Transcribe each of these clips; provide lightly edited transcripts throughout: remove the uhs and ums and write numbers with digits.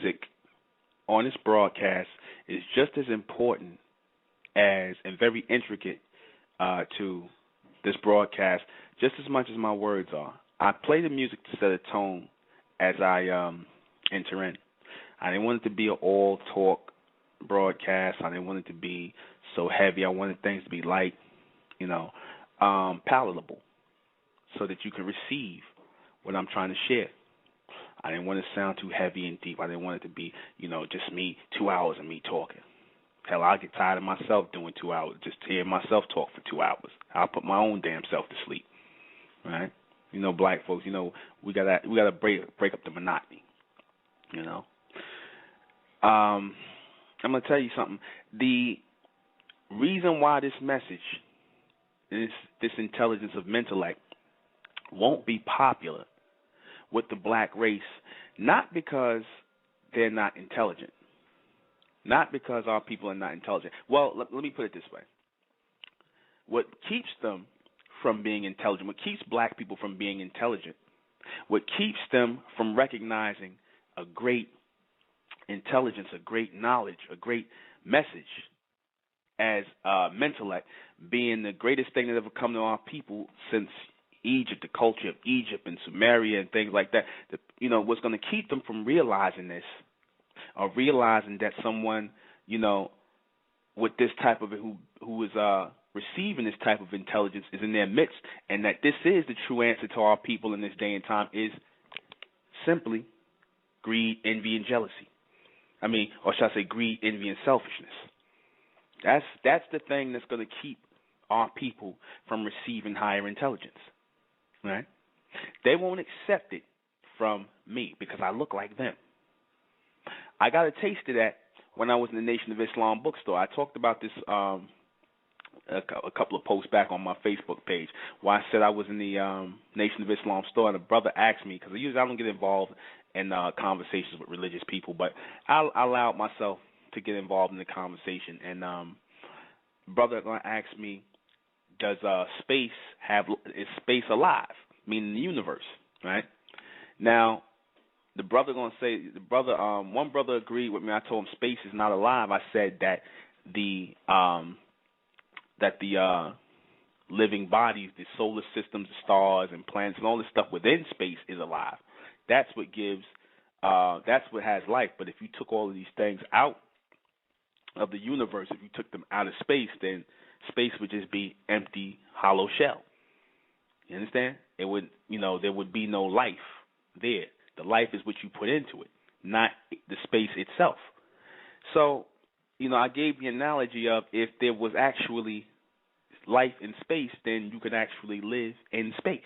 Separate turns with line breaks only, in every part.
music on this broadcast is just as important as and very intricate to this broadcast, just as much as my words are. I play the music to set a tone as I enter in. I didn't want it to be an all-talk broadcast. I didn't want it to be so heavy. I wanted things to be light, palatable, so that you can receive what I'm trying to share. I didn't want it to sound too heavy and deep. I didn't want it to be, just me, 2 hours of me talking. Hell, I get tired of myself doing 2 hours, just hearing myself talk for 2 hours. I'll put my own damn self to sleep, right? Black folks, we gotta break up the monotony, I'm gonna tell you something. The reason why this message, this intelligence of intellect, won't be popular with the black race, not because they're not intelligent, not because our people are not intelligent. Well, let me put it this way. What keeps them from being intelligent, what keeps black people from being intelligent, what keeps them from recognizing a great intelligence, a great knowledge, a great message as intellect being the greatest thing that ever come to our people since Egypt, the culture of Egypt and Sumeria and things like that. What's going to keep them from realizing this, or realizing that someone, with this type of who is receiving this type of intelligence is in their midst, and that this is the true answer to our people in this day and time, is simply greed, envy, and jealousy. Or should I say greed, envy, and selfishness. That's the thing that's going to keep our people from receiving higher intelligence, right? They won't accept it from me because I look like them. I got a taste of that when I was in the Nation of Islam bookstore. I talked about this a couple of posts back on my Facebook page, where I said I was in the Nation of Islam store, and a brother asked me, because usually I don't get involved in conversations with religious people, but I allowed myself to get involved in the conversation, and brother asked me, is space alive? Meaning the universe, right? Now, one brother agreed with me. I told him space is not alive. I said that the living bodies, the solar systems, the stars and planets and all this stuff within space is alive. That's what has life. But if you took all of these things out of the universe, if you took them out of space, then space would just be empty, hollow shell. You understand? It would, there would be no life there. The life is what you put into it, not the space itself. So, I gave the analogy of if there was actually life in space, then you could actually live in space.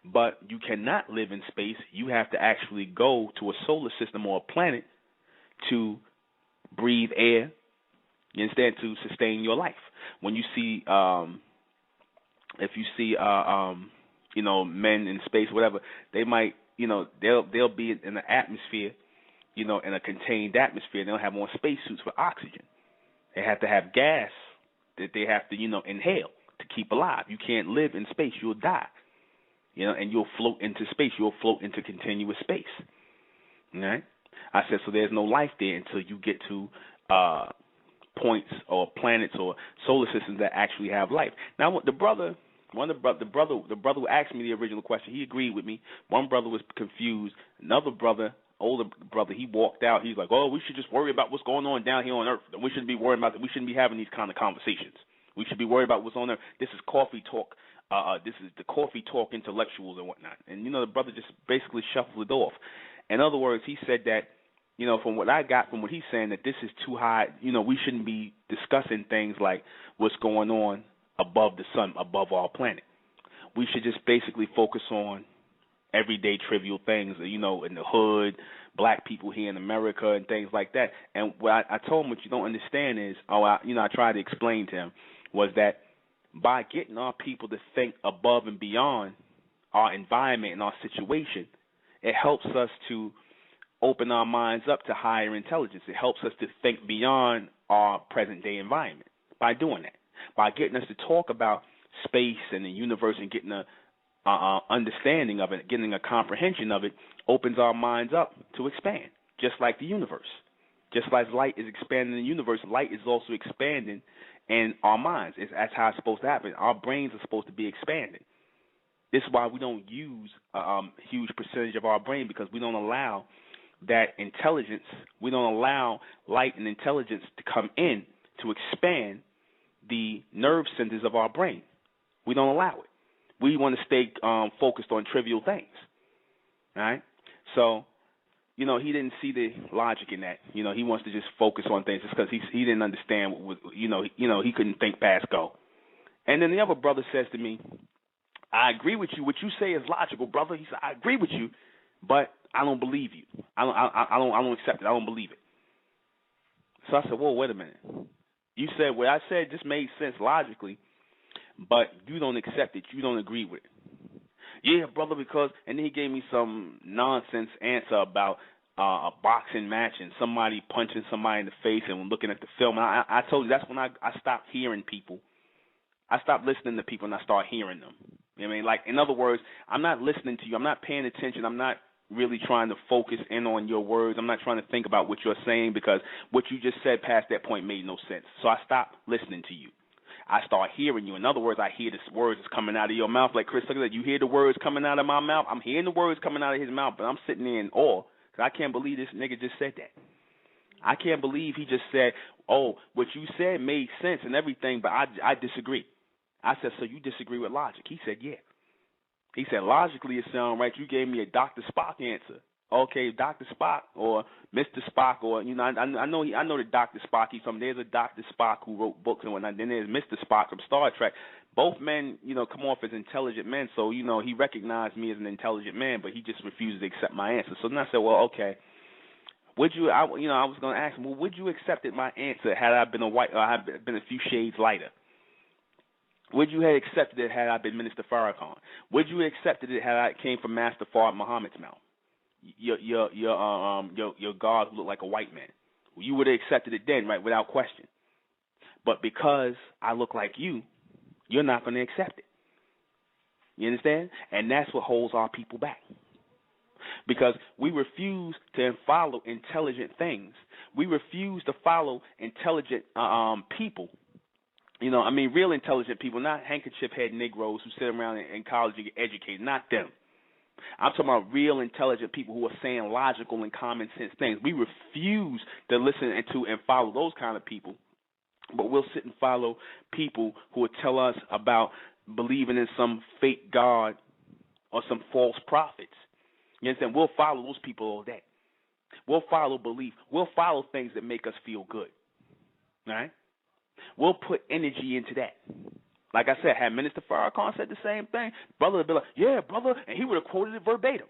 But you cannot live in space. You have to actually go to a solar system or a planet to breathe air, you understand, to sustain your life. When you see, if you see, men in space, whatever, they might, they'll be in the atmosphere, in a contained atmosphere. They'll have on spacesuits for oxygen. They have to have gas that they have to, inhale to keep alive. You can't live in space. You'll die, and you'll float into space. You'll float into continuous space. All right? I said, so there's no life there until you get to points or planets or solar systems that actually have life. Now, the brother who asked me the original question, he agreed with me. One brother was confused. Another brother, older brother, he walked out. He's like, "Oh, we should just worry about what's going on down here on Earth. We shouldn't be worrying about that. We shouldn't be having these kind of conversations. We should be worried about what's on Earth. This is coffee talk. This is the coffee talk intellectuals and whatnot." And the brother just basically shuffled it off. In other words, he said that, from what I got from what he's saying, that this is too high. We shouldn't be discussing things like what's going on above the sun, above our planet. We should just basically focus on everyday trivial things, in the hood, black people here in America and things like that. And what I told him, what you don't understand is, I tried to explain to him, was that by getting our people to think above and beyond our environment and our situation, it helps us to open our minds up to higher intelligence. It helps us to think beyond our present-day environment by doing that. By getting us to talk about space and the universe and getting a understanding of it, getting a comprehension of it, opens our minds up to expand, just like the universe. Just like light is expanding in the universe, light is also expanding in our minds. That's how it's supposed to happen. Our brains are supposed to be expanding. This is why we don't use a huge percentage of our brain, because we don't allow that intelligence, we don't allow light and intelligence to come in to expand the nerve centers of our brain. We don't allow it. We want to stay focused on trivial things, right? So, he didn't see the logic in that. He wants to just focus on things just because he didn't understand what was, he couldn't think past go. And then the other brother says to me, I agree with you. What you say is logical, brother. He said, I agree with you, but I don't believe you. I don't accept it. I don't believe it. So I said, whoa, wait a minute. You said what I said just made sense logically, but you don't accept it. You don't agree with it. Yeah, brother, because, and then he gave me some nonsense answer about a boxing match and somebody punching somebody in the face and looking at the film. And I told you that's when I stopped hearing people. I stopped listening to people and I started hearing them. You know what I mean? Like, in other words, I'm not listening to you. I'm not paying attention. I'm not really trying to focus in on your words. I'm not trying to think about what you're saying, because what you just said past that point made no sense. So I stopped listening to you. I start hearing you. In other words, I hear the words that's coming out of your mouth. Like Chris, look at that. You hear the words coming out of my mouth? I'm hearing the words coming out of his mouth, but I'm sitting there in awe, because I can't believe this nigga just said that. I can't believe he just said, oh, what you said made sense and everything, but I disagree. I said, so you disagree with logic? He said, yeah. He said, logically it sounds right. You gave me a Dr. Spock answer. Okay, Dr. Spock or Mr. Spock, or, I know the Dr. Spock. There's a Dr. Spock who wrote books and whatnot. Then there's Mr. Spock from Star Trek. Both men, come off as intelligent men. So, he recognized me as an intelligent man, but he just refused to accept my answer. So then I said, well, okay. I was going to ask him, well, would you accepted my answer had I been had been a few shades lighter? Would you have accepted it had I been Minister Farrakhan? Would you have accepted it had I came from Master Fard Muhammad's mouth? Your God who looked like a white man. You would have accepted it then, right, without question. But because I look like you, you're not going to accept it. You understand? And that's what holds our people back. Because we refuse to follow intelligent things. We refuse to follow intelligent people. Real intelligent people, not handkerchief-head Negroes who sit around in college and get educated, not them. I'm talking about real intelligent people who are saying logical and common sense things. We refuse to listen to and follow those kind of people, but we'll sit and follow people who will tell us about believing in some fake God or some false prophets. You understand? We'll follow those people all day. We'll follow belief. We'll follow things that make us feel good. All right? We'll put energy into that. Like I said, had Minister Farrakhan said the same thing, brother would be like, yeah, brother, and he would have quoted it verbatim.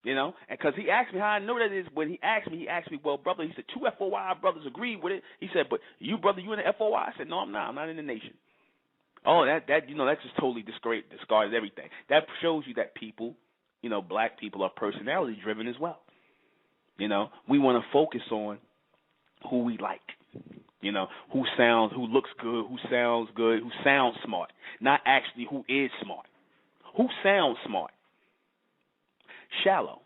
And because he asked me how I know that is, when he asked me, well, brother, he said, 2 FOI brothers agreed with it. He said, but you, brother, you in the FOI? I said, no, I'm not. I'm not in the nation. Oh, that just totally discarded everything. That shows you that people, black people are personality driven as well. We want to focus on who we like. Who looks good, who sounds good, who sounds smart. Not actually who is smart. Who sounds smart. Shallow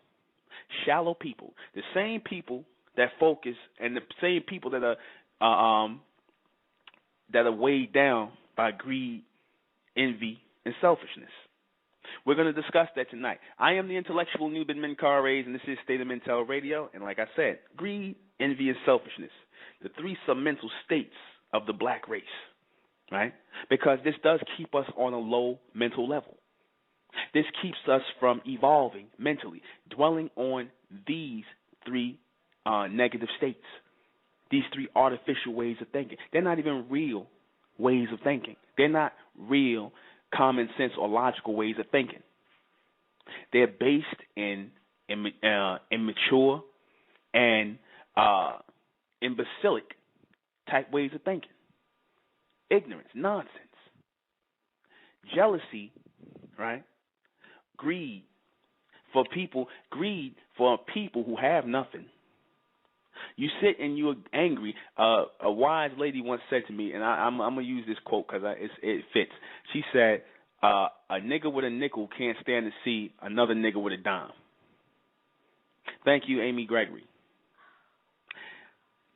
people. The same people that focus and the same people that are weighed down by greed, envy, and selfishness. We're going to discuss that tonight. I am the intellectual Nuben Menkarayzz, and this is State of Mental Radio. And like I said, greed, envy, and selfishness. The 3 submental states of the black race, right? Because this does keep us on a low mental level. This keeps us from evolving mentally, dwelling on these 3 negative states, these 3 artificial ways of thinking. They're not even real ways of thinking. They're not real common sense or logical ways of thinking. They're based in immature and imbecilic type ways of thinking. Ignorance, nonsense, jealousy, right? Greed for people who have nothing. You sit and you're angry. A wise lady once said to me, and I'm going to use this quote because it fits. She said, a nigga with a nickel can't stand to see another nigga with a dime. Thank you, Amy Gregory.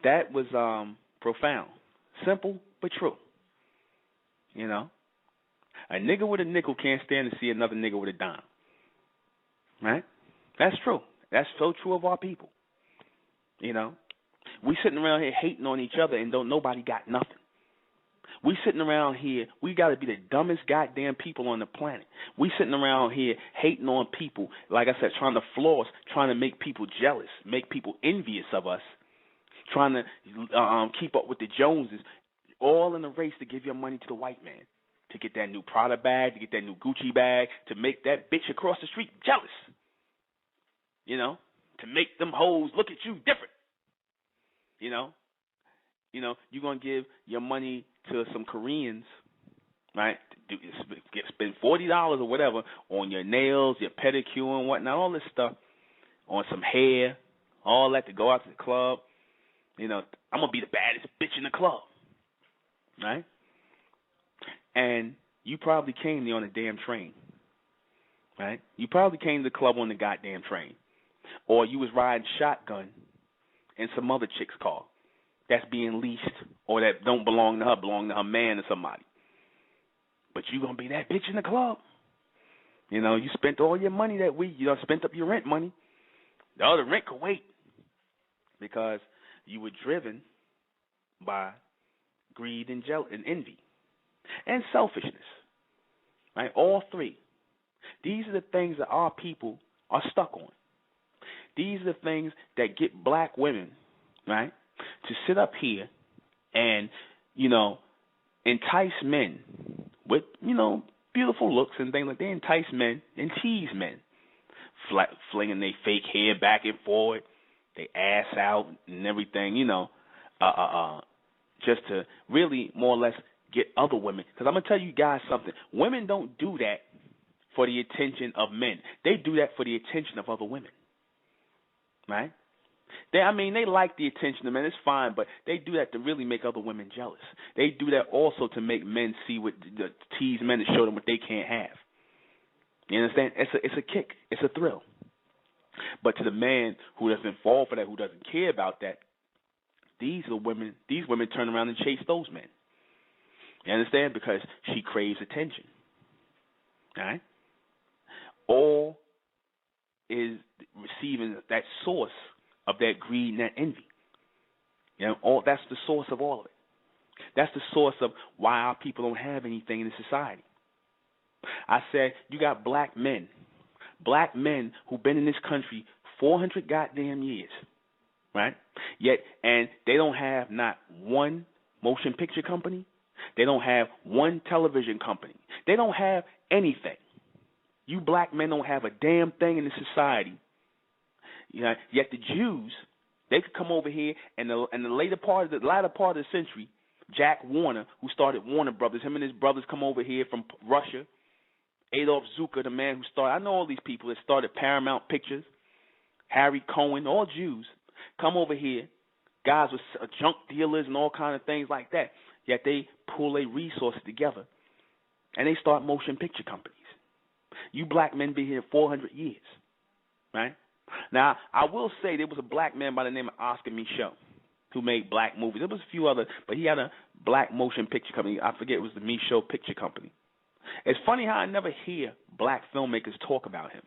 That was profound. Simple, but true. You know? A nigga with a nickel can't stand to see another nigga with a dime. Right? That's true. That's so true of our people. You know? We sitting around here hating on each other and don't nobody got nothing. We sitting around here, we got to be the dumbest goddamn people on the planet. We sitting around here hating on people, like I said, trying to floss, trying to make people jealous, make people envious of us, trying to keep up with the Joneses, all in the race to give your money to the white man, to get that new Prada bag, to get that new Gucci bag, to make that bitch across the street jealous, you know, to make them hoes look at you different, you know. You're going to give your money to some Koreans, right, spend $40 or whatever on your nails, your pedicure and whatnot, all this stuff, on some hair, all that to go out to the club. You know, I'm going to be the baddest bitch in the club, right? And you probably came there on a damn train, right? You probably came to the club on the goddamn train. Or you was riding shotgun in some other chick's car that's being leased or that don't belong to her man or somebody. But you going to be that bitch in the club. You know, you spent all your money that week. You spent up your rent money. The other rent could wait because you were driven by greed and envy and selfishness, right? All three. These are the things that our people are stuck on. These are the things that get black women, right, to sit up here and, you know, entice men with, you know, beautiful looks and things like that. They entice men and tease men, flinging their fake hair back and forward, they ass out and everything, you know, just to really more or less get other women. Because I'm going to tell you guys something. Women don't do that for the attention of men. They do that for the attention of other women, right? They like the attention of men. It's fine, but they do that to really make other women jealous. They do that also to make men see tease men to show them what they can't have. You understand? It's a kick. It's a thrill. But to the man who doesn't fall for that, who doesn't care about that, these women turn around and chase those men. You understand? Because she craves attention. All right? All is receiving that source of that greed and that envy. You know, that's the source of all of it. That's the source of why our people don't have anything in society. I said, you got black men who've been in this country 400 goddamn years, right? And they don't have not one motion picture company. They don't have one television company. They don't have anything. You black men don't have a damn thing in this society. You know, yet the Jews, they could come over here and the latter part of the century, Jack Warner, who started Warner Brothers, him and his brothers come over here from Russia. Adolf Zucker, the man who started, I know all these people that started Paramount Pictures, Harry Cohen, all Jews, come over here, guys with junk dealers and all kind of things like that. Yet they pull their resources together and they start motion picture companies. You black men been here 400 years, right? Now, I will say there was a black man by the name of Oscar Micheaux who made black movies. There was a few other, but he had a black motion picture company. I forget, it was the Micheaux Picture Company. It's funny how I never hear black filmmakers talk about him,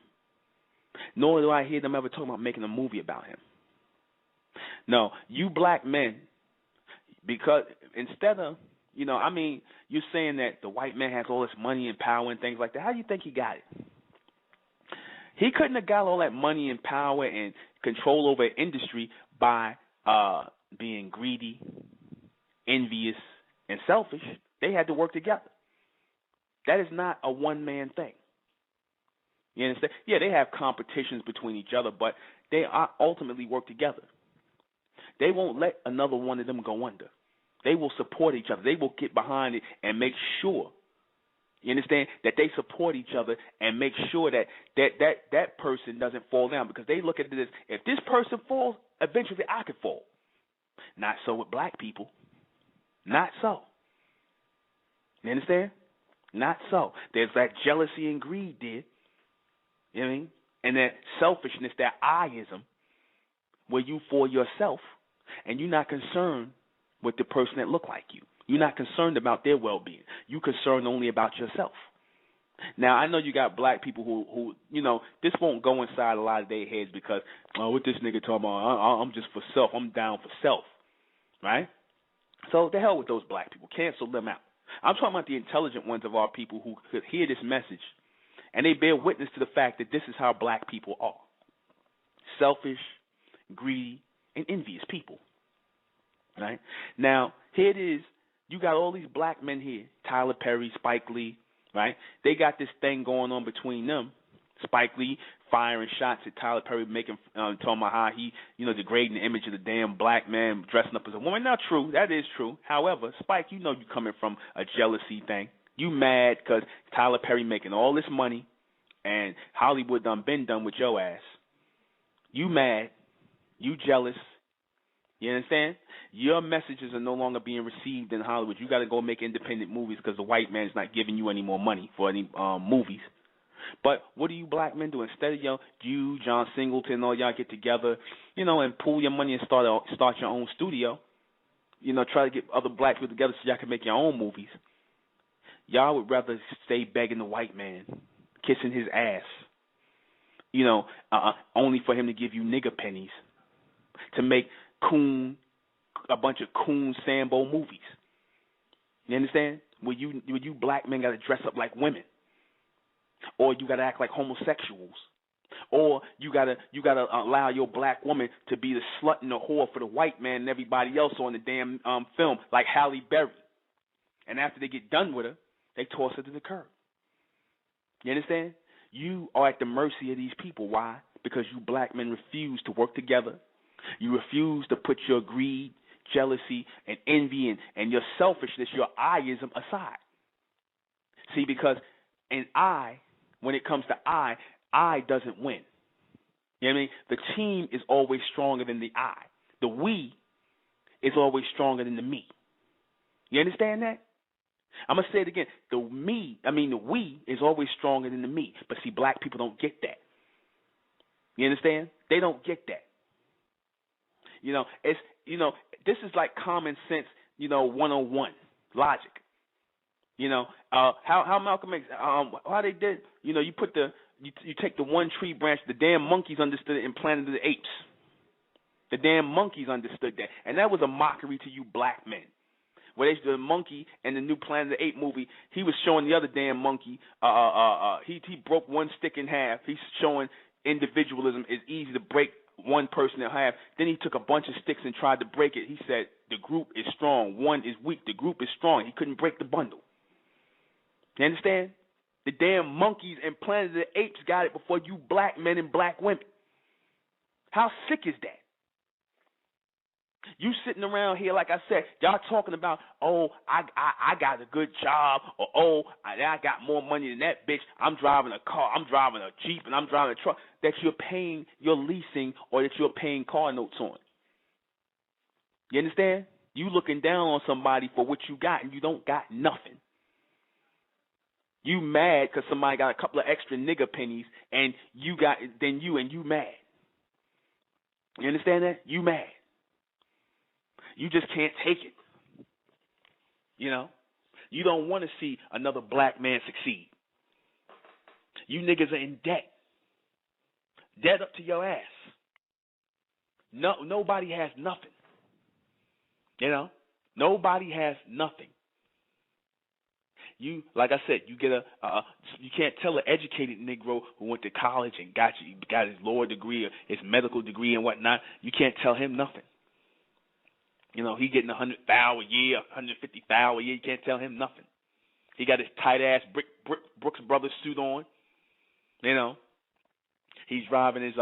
nor do I hear them ever talk about making a movie about him. No, you black men, because instead of, you know, you're saying that the white man has all this money and power and things like that. How do you think he got it? He couldn't have got all that money and power and control over an industry by being greedy, envious, and selfish. They had to work together. That is not a one-man thing. You understand? Yeah, they have competitions between each other, but they ultimately work together. They won't let another one of them go under. They will support each other. They will get behind it and make sure, you understand, that they support each other and make sure that person doesn't fall down, because they look at this, if this person falls, eventually I could fall. Not so with black people. Not so. You understand? Not so. There's that jealousy and greed there, you know what I mean? And that selfishness, that I-ism, where you for yourself and you're not concerned with the person that look like you. You're not concerned about their well-being. You're concerned only about yourself. Now, I know you got black people who this won't go inside a lot of their heads because, what this nigga talking about, I'm just for self. I'm down for self, right? So the hell with those black people. Cancel them out. I'm talking about the intelligent ones of our people who could hear this message and they bear witness to the fact that this is how black people are. Selfish, greedy, and envious people, right? Now, here it is. You got all these black men here, Tyler Perry, Spike Lee, right? They got this thing going on between them. Spike Lee firing shots at Tyler Perry, talking about how he, degrading the image of the damn black man dressing up as a woman. Now, true, that is true. However, Spike, you coming from a jealousy thing. You mad because Tyler Perry making all this money and Hollywood been done with your ass. You mad. You jealous. You understand? Your messages are no longer being received in Hollywood. You got to go make independent movies because the white man's not giving you any more money for any movies. But what do you black men do? Instead of you, John Singleton, all y'all get together, and pool your money and start your own studio. Try to get other black people together so y'all can make your own movies. Y'all would rather stay begging the white man, kissing his ass, only for him to give you nigger pennies, to make a bunch of coon Sambo movies. You understand? Where you black men got to dress up like women, or you got to act like homosexuals, or you got to allow your black woman to be the slut and the whore for the white man and everybody else on the damn film, like Halle Berry. And after they get done with her, they toss her to the curb. You understand? You are at the mercy of these people. Why? Because you black men refuse to work together. You refuse to put your greed, jealousy, and envy and your selfishness, your I-ism aside. See, because when it comes to I doesn't win. You know what I mean? The team is always stronger than the I. The we is always stronger than the me. You understand that? I'm going to say it again. The we is always stronger than the me. But see, black people don't get that. You understand? They don't get that. This is like common sense, 101 logic. How Malcolm X, how they did, you take the one tree branch, the damn monkeys understood it in Planet of the Apes. The damn monkeys understood that. And that was a mockery to you black men. Where the monkey in the new Planet of the Apes movie, he was showing the other damn monkey, he broke one stick in half. He's showing individualism is easy to break one person in half. Then he took a bunch of sticks and tried to break it. He said, the group is strong, one is weak. The group is strong. He couldn't break the bundle. You understand? The damn monkeys in Planet of the Apes got it before you black men and black women. How sick is that? You sitting around here, like I said, y'all talking about, I got a good job, or I got more money than that bitch. I'm driving a car, I'm driving a Jeep, and I'm driving a truck that you're leasing or that you're paying car notes on. You understand? You looking down on somebody for what you got, and you don't got nothing. You mad because somebody got a couple of extra nigger pennies, and you mad. You understand that? You mad. You just can't take it. You don't want to see another black man succeed. You niggas are in debt. Debt up to your ass. Nobody has nothing. Nobody has nothing. You, like I said, you get you can't tell an educated Negro who went to college and got his lower degree or his medical degree and whatnot. You can't tell him nothing. He getting $100,000 a year, $150,000 a year. You can't tell him nothing. He got his tight ass Brooks Brothers suit on. He's driving his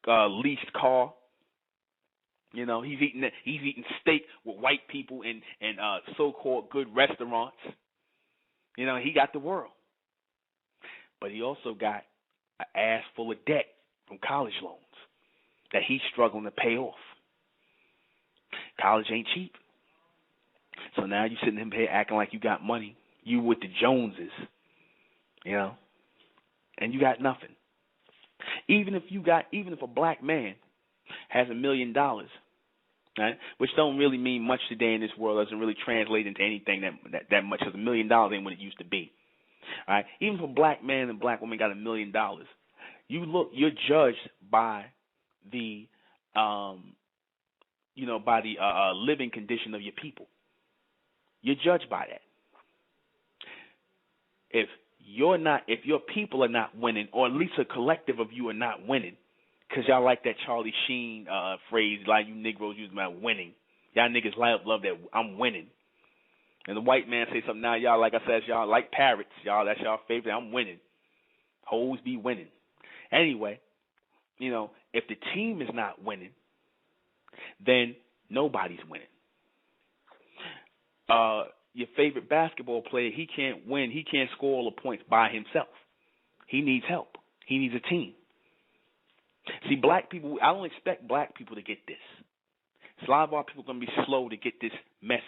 leased car. He's eating steak with white people in so-called good restaurants. He got the world, but he also got an ass full of debt from college loans that he's struggling to pay off. College ain't cheap. So now you sitting here acting like you got money. You with the Joneses, and you got nothing. Even if a black man has $1 million, right? Which don't really mean much today in this world. Doesn't really translate into anything that much. Because $1 million ain't what it used to be. All right? Even if a black man and black woman got $1 million, you're judged by the living condition of your people. You're judged by that. If your people are not winning, or at least a collective of you are not winning, because y'all like that Charlie Sheen phrase, like you Negroes use about winning. Y'all niggas love that I'm winning. And the white man say something now, y'all, like I said, y'all like parrots. Y'all, that's y'all favorite. I'm winning. Hoes be winning. Anyway, if the team is not winning, then nobody's winning. Your favorite basketball player, he can't win. He can't score all the points by himself. He needs help. He needs a team. See, black people, I don't expect black people to get this. A lot of our people are going to be slow to get this message.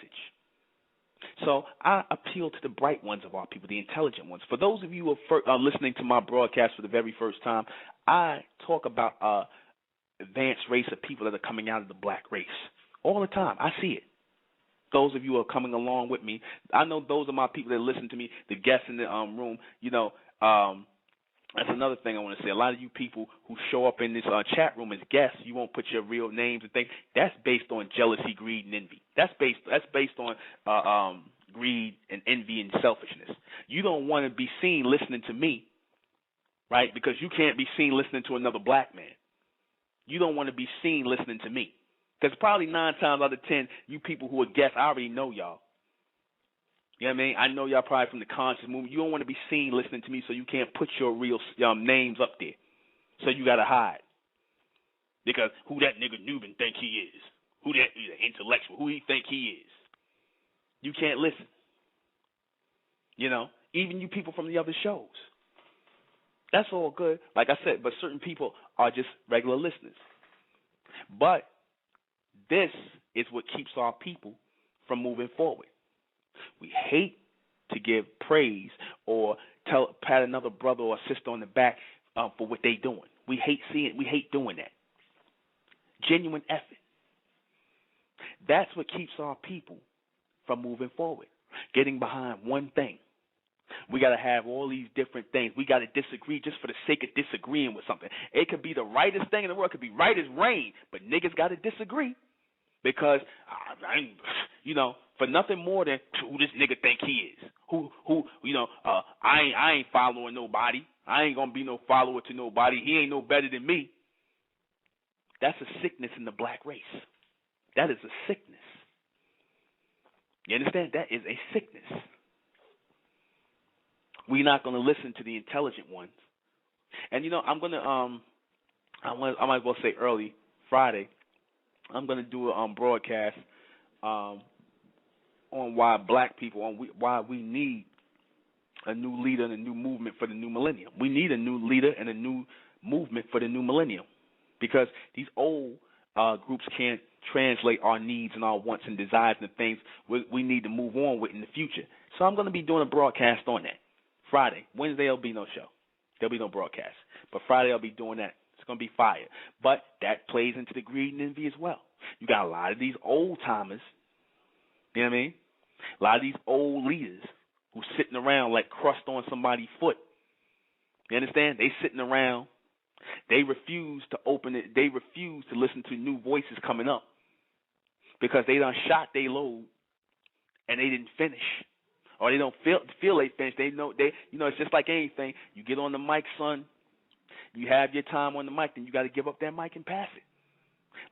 So I appeal to the bright ones of our people, the intelligent ones. For those of you who are listening to my broadcast for the very first time, I talk about advanced race of people that are coming out of the black race all the time. I see it. Those of you who are coming along with me, I know those are my people that listen to me, the guests in the room. That's another thing I want to say. A lot of you people who show up in this chat room as guests, you won't put your real names and things. That's based on jealousy, greed, and envy. That's based on greed and envy and selfishness. You don't want to be seen listening to me, right? Because you can't be seen listening to another black man. You don't want to be seen listening to me. Because probably 9 times out of 10, you people who are guests, I already know y'all. You know what I mean? I know y'all probably from the conscious movement. You don't want to be seen listening to me, so you can't put your real names up there. So you got to hide. Because who that nigga Nuben think he is? Who that intellectual? Who he think he is? You can't listen. Even you people from the other shows. That's all good. Like I said, but certain people are just regular listeners. But this is what keeps our people from moving forward. We hate to give praise or pat another brother or sister on the back for what they doing. We hate doing that. Genuine effort. That's what keeps our people from moving forward. Getting behind one thing. We got to have all these different things. We got to disagree just for the sake of disagreeing with something. It could be the rightest thing in the world. It could be right as rain, but niggas got to disagree. Because, for nothing more than who this nigga think he is. I ain't following nobody. I ain't going to be no follower to nobody. He ain't no better than me. That's a sickness in the black race. That is a sickness. You understand? That is a sickness. We're not going to listen to the intelligent ones. And, I'm going to, I might as well say early Friday, I'm going to do a broadcast on why black people, why we need a new leader and a new movement for the new millennium. We need a new leader and a new movement for the new millennium because these old groups can't translate our needs and our wants and desires and things we need to move on with in the future. So I'm going to be doing a broadcast on that Friday. Wednesday there'll be no show. There'll be no broadcast. But Friday I'll be doing that. It's going to be fire. But that plays into the greed and envy as well. You got a lot of these old timers, you know what I mean? A lot of these old leaders who sitting around like crust on somebody's foot. You understand? They sitting around. They refuse to open it. They refuse to listen to new voices coming up because they done shot their load and they didn't finish. Or they don't feel they finished. They know it's just like anything. You get on the mic, son. You have your time on the mic, then you got to give up that mic and pass it.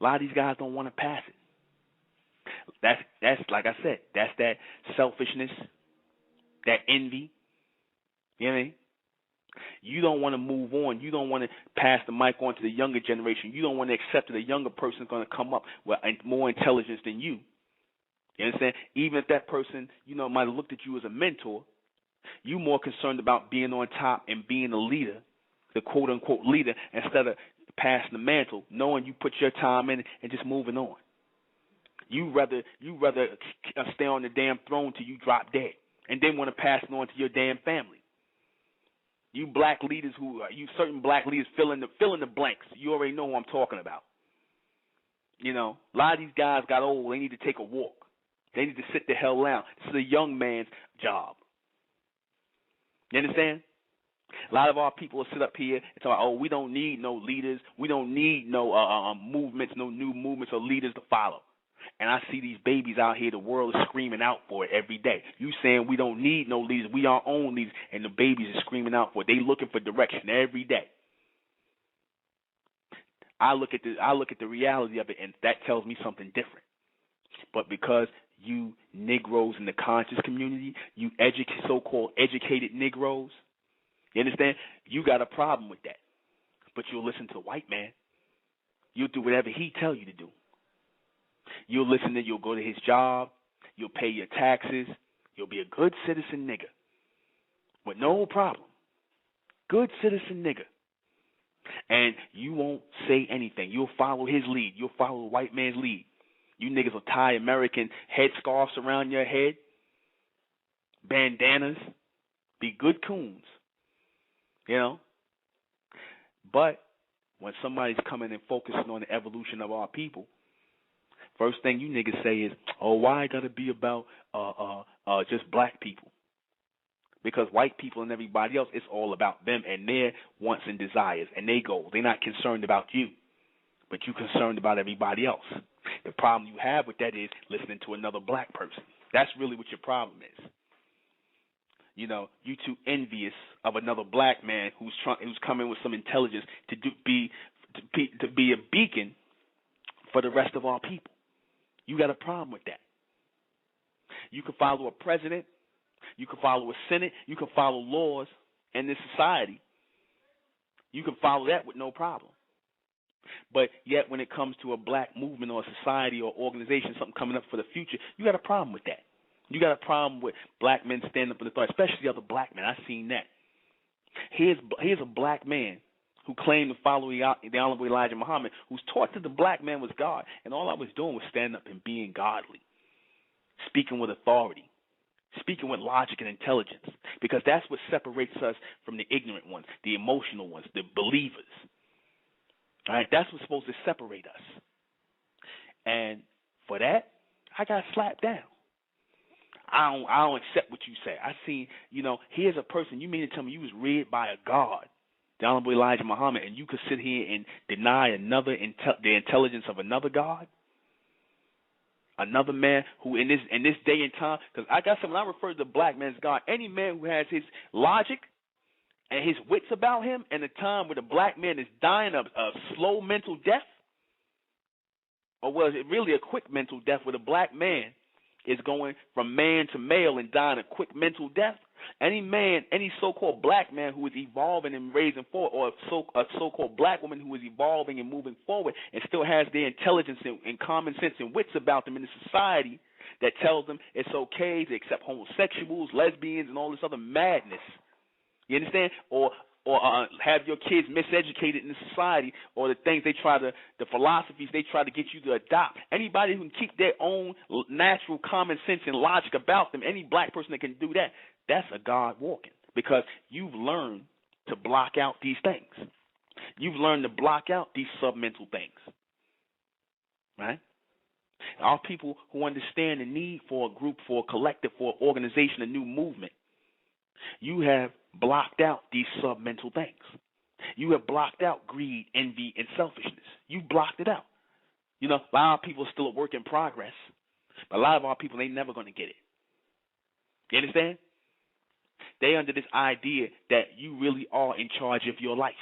A lot of these guys don't want to pass it. That's like I said, that's that selfishness, that envy. You know what I mean? You don't want to move on. You don't want to pass the mic on to the younger generation. You don't want to accept that a younger person is going to come up with more intelligence than you. You understand? Even if that person, might have looked at you as a mentor, you more concerned about being on top and being a leader, the quote-unquote leader, instead of passing the mantle, knowing you put your time in and just moving on. You rather stay on the damn throne till you drop dead and then want to pass it on to your damn family. You black leaders certain black leaders fill in the blanks. You already know who I'm talking about. You know, a lot of these guys got old. They need to take a walk. They need to sit the hell down. This is a young man's job. You understand? A lot of our people will sit up here and talk, oh, we don't need no leaders. We don't need no movements, no new movements or leaders to follow. And I see these babies out here, the world is screaming out for it every day. You saying we don't need no leaders, we our own leaders, and the babies are screaming out for it. They looking for direction every day. I look at the reality of it, and that tells me something different. But because you Negroes in the conscious community, you so-called educated Negroes, you understand? You got a problem with that. But you'll listen to the white man. You'll do whatever he tell you to do. You'll listen you'll go to his job. You'll pay your taxes. You'll be a good citizen nigger with no problem. Good citizen nigger. And you won't say anything. You'll follow his lead. You'll follow the white man's lead. You niggas will tie American headscarves around your head, bandanas, be good coons, you know. But when somebody's coming and focusing on the evolution of our people, first thing you niggas say is, oh, why it got to be about just black people? Because white people and everybody else, it's all about them and their wants and desires and their goals. They're not concerned about you, but you're concerned about everybody else. The problem you have with that is listening to another black person. That's really what your problem is. You know, you too envious of another black man who's coming with some intelligence to be a beacon for the rest of our people. You got a problem with that. You can follow a president. You can follow a Senate. You can follow laws in this society. You can follow that with no problem. But yet when it comes to a black movement or a society or organization, something coming up for the future, you got a problem with that. You got a problem with black men standing up in authority, especially other black men. I've seen that. Here's a black man who claimed to follow the Honorable Elijah Muhammad, who's taught that the black man was God, and all I was doing was standing up and being godly, speaking with authority, speaking with logic and intelligence, because that's what separates us from the ignorant ones, the emotional ones, the believers. All right, that's what's supposed to separate us. And for that, I got slapped down. I don't accept what you say. I seen, here's a person, you mean to tell me you was reared by a God, the Honorable Elijah Muhammad, and you could sit here and deny the intelligence of another God? Another man who in this day and time, because I got something, I refer to the black man's God, any man who has his logic and his wits about him, and the time where the black man is dying of slow mental death, or was it really a quick mental death where the black man is going from man to male and dying a quick mental death? Any man, any so-called black man who is evolving and raising forward, or a so-called black woman who is evolving and moving forward and still has their intelligence and common sense and wits about them in a society that tells them it's okay to accept homosexuals, lesbians, and all this other madness. You understand? Or have your kids miseducated in the society, or the things the philosophies they try to get you to adopt. Anybody who can keep their own natural common sense and logic about them, any black person that can do that, that's a God walking, because you've learned to block out these things. You've learned to block out these submental things, right? Our people who understand the need for a group, for a collective, for an organization, a new movement, you have blocked out these submental things. You have blocked out greed, envy, and selfishness. You blocked it out. A lot of people are still a work in progress, but a lot of our people ain't never going to get it. You understand? They under this idea that you really are in charge of your life.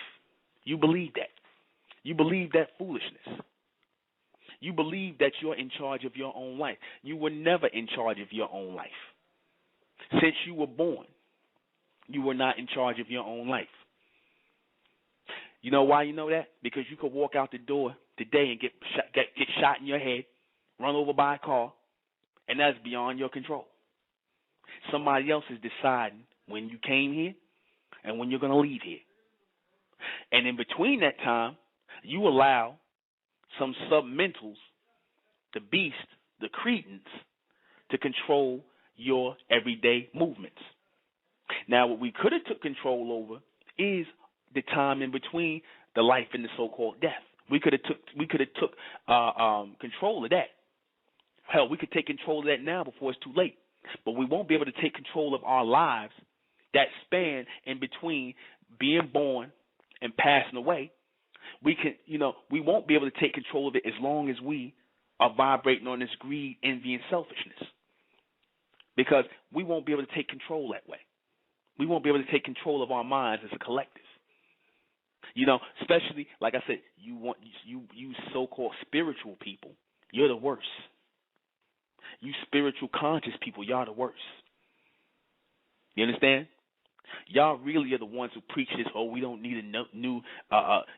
You believe that. You believe that foolishness. You believe that you're in charge of your own life. You were never in charge of your own life. Since you were born, you were not in charge of your own life. You know why you know that? Because you could walk out the door today and get shot in your head, run over by a car, and that's beyond your control. Somebody else is deciding when you came here and when you're going to leave here. And in between that time, you allow some submentals, the beast, the cretins, to control your everyday movements. Now, what we could have took control over is the time in between the life and the so-called death. We could have took control of that. Hell, we could take control of that now before it's too late. But we won't be able to take control of our lives, that span in between being born and passing away. We won't be able to take control of it as long as we are vibrating on this greed, envy, and selfishness. Because we won't be able to take control that way. We won't be able to take control of our minds as a collective. Especially, like I said, you so-called spiritual people, you're the worst. You spiritual conscious people, y'all the worst. You understand? Y'all really are the ones who preach this, we don't need a new,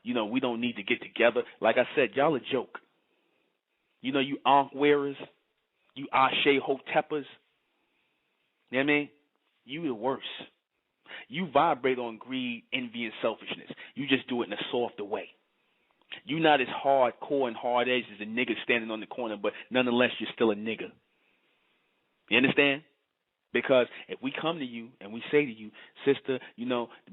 we don't need to get together. Like I said, y'all a joke. You Ankh wearers, you Ashe Hoteppers. You know what I mean? You the worst. You vibrate on greed, envy, and selfishness. You just do it in a softer way. You're not as hardcore and hard-edged as a nigga standing on the corner, but nonetheless, you're still a nigga. You understand? Because if we come to you and we say to you, sister,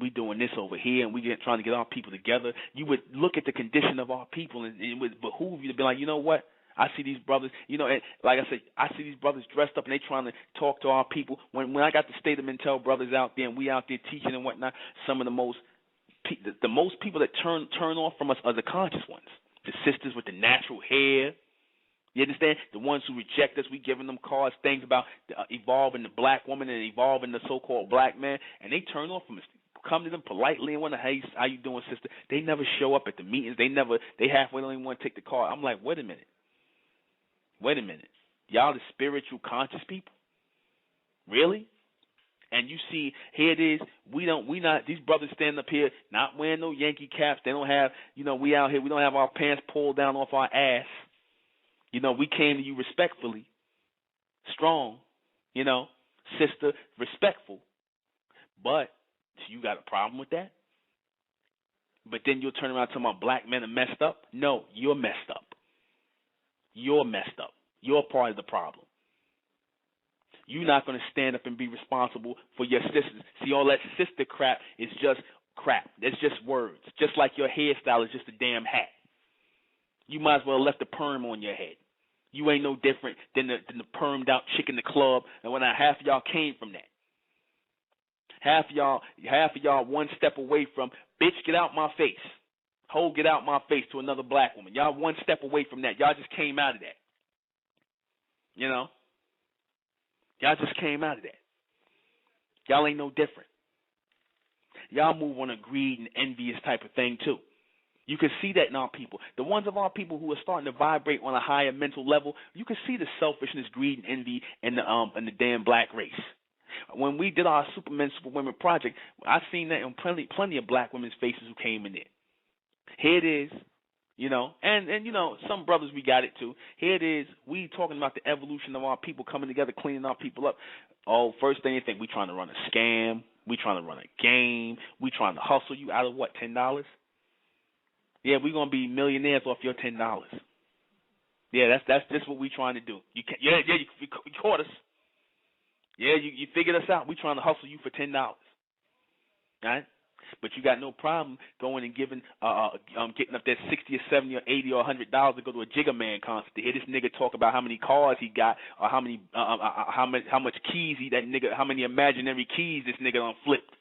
we doing this over here and we trying to get our people together, you would look at the condition of our people and it would behoove you to be like, you know what? I see these brothers, and like I said, I see these brothers dressed up and they trying to talk to our people. When I got the State of Mentel brothers out there and we out there teaching and whatnot, some of the most people that turn off from us are the conscious ones. The sisters with the natural hair. You understand? The ones who reject us, we giving them cards, things about evolving the black woman and evolving the so-called black man, and they turn off from us. Come to them politely and wonder, hey, how you doing, sister? They never show up at the meetings. They halfway don't even want to take the card. I'm like, wait a minute. Y'all the spiritual conscious people? Really? And you see, here it is, these brothers stand up here not wearing no Yankee caps. They don't have, we out here, we don't have our pants pulled down off our ass. We came to you respectfully, strong, sister, respectful. But you got a problem with that? But then you'll turn around and tell my black men are messed up? No, you're messed up. You're messed up. You're part of the problem. You're not going to stand up and be responsible for your sisters. See, all that sister crap is just crap. It's just words. Just like your hairstyle is just a damn hat. You might as well have left the perm on your head. You ain't no different than the permed out chick in the club. And when half of y'all came from that. Half of y'all one step away from, bitch, get out my face. Ho, get out my face to another black woman. Y'all one step away from that. Y'all just came out of that. Y'all just came out of that. Y'all ain't no different. Y'all move on a greed and envious type of thing too. You can see that in our people. The ones of our people who are starting to vibrate on a higher mental level, you can see the selfishness, greed, and envy in the damn black race. When we did our Supermen, Superwomen project, I seen that in plenty of black women's faces who came in there. Here it is, and some brothers we got it too. Here it is, we talking about the evolution of our people coming together, cleaning our people up. Oh, first thing you think, we trying to run a scam, we trying to run a game, we trying to hustle you out of what, $10? Yeah, we're gonna be millionaires off your $10. Yeah, that's just what we trying to do. You caught us. Yeah, you figured us out. We trying to hustle you for $10. Right? But you got no problem going and getting up that $60 or $70 or $80 or $100 to go to a Jigga Man concert to hear this nigga talk about how many cars he got or how much keys how many imaginary keys this nigga done flipped.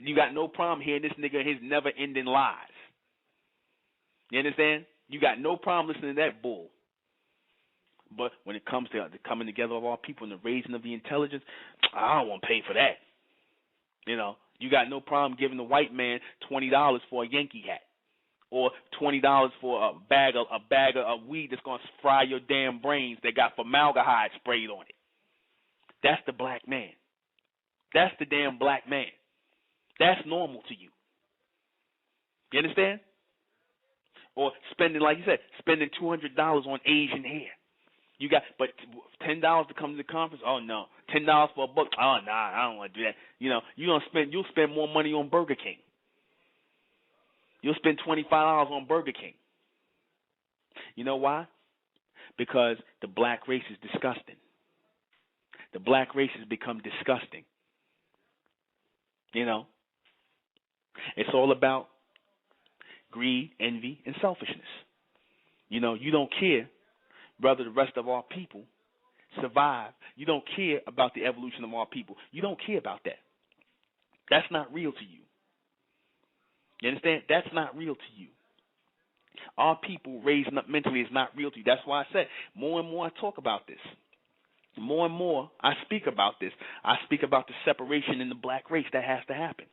You got no problem hearing this nigga his never ending lies. You understand? You got no problem listening to that bull. But when it comes to the coming together of our people and the raising of the intelligence, I don't want to pay for that. You got no problem giving the white man $20 for a Yankee hat, or $20 for a bag of weed that's gonna fry your damn brains that got formaldehyde sprayed on it. That's the black man. That's the damn black man. That's normal to you. You understand? Or spending, like you said, spending $200 on Asian hair. You got, but $10 to come to the conference? Oh no. $10 for a book? Oh nah, I don't want to do that. You'll spend more money on Burger King. You'll spend $25 on Burger King. You know why? Because the black race is disgusting. The black race has become disgusting. It's all about greed, envy, and selfishness. You know, you don't care whether the rest of our people survive. You don't care about the evolution of our people. You don't care about that. That's not real to you. You understand? That's not real to you. Our people raising up mentally is not real to you. That's why I said more and more I talk about this. More and more I speak about this. I speak about the separation in the black race that has to happen.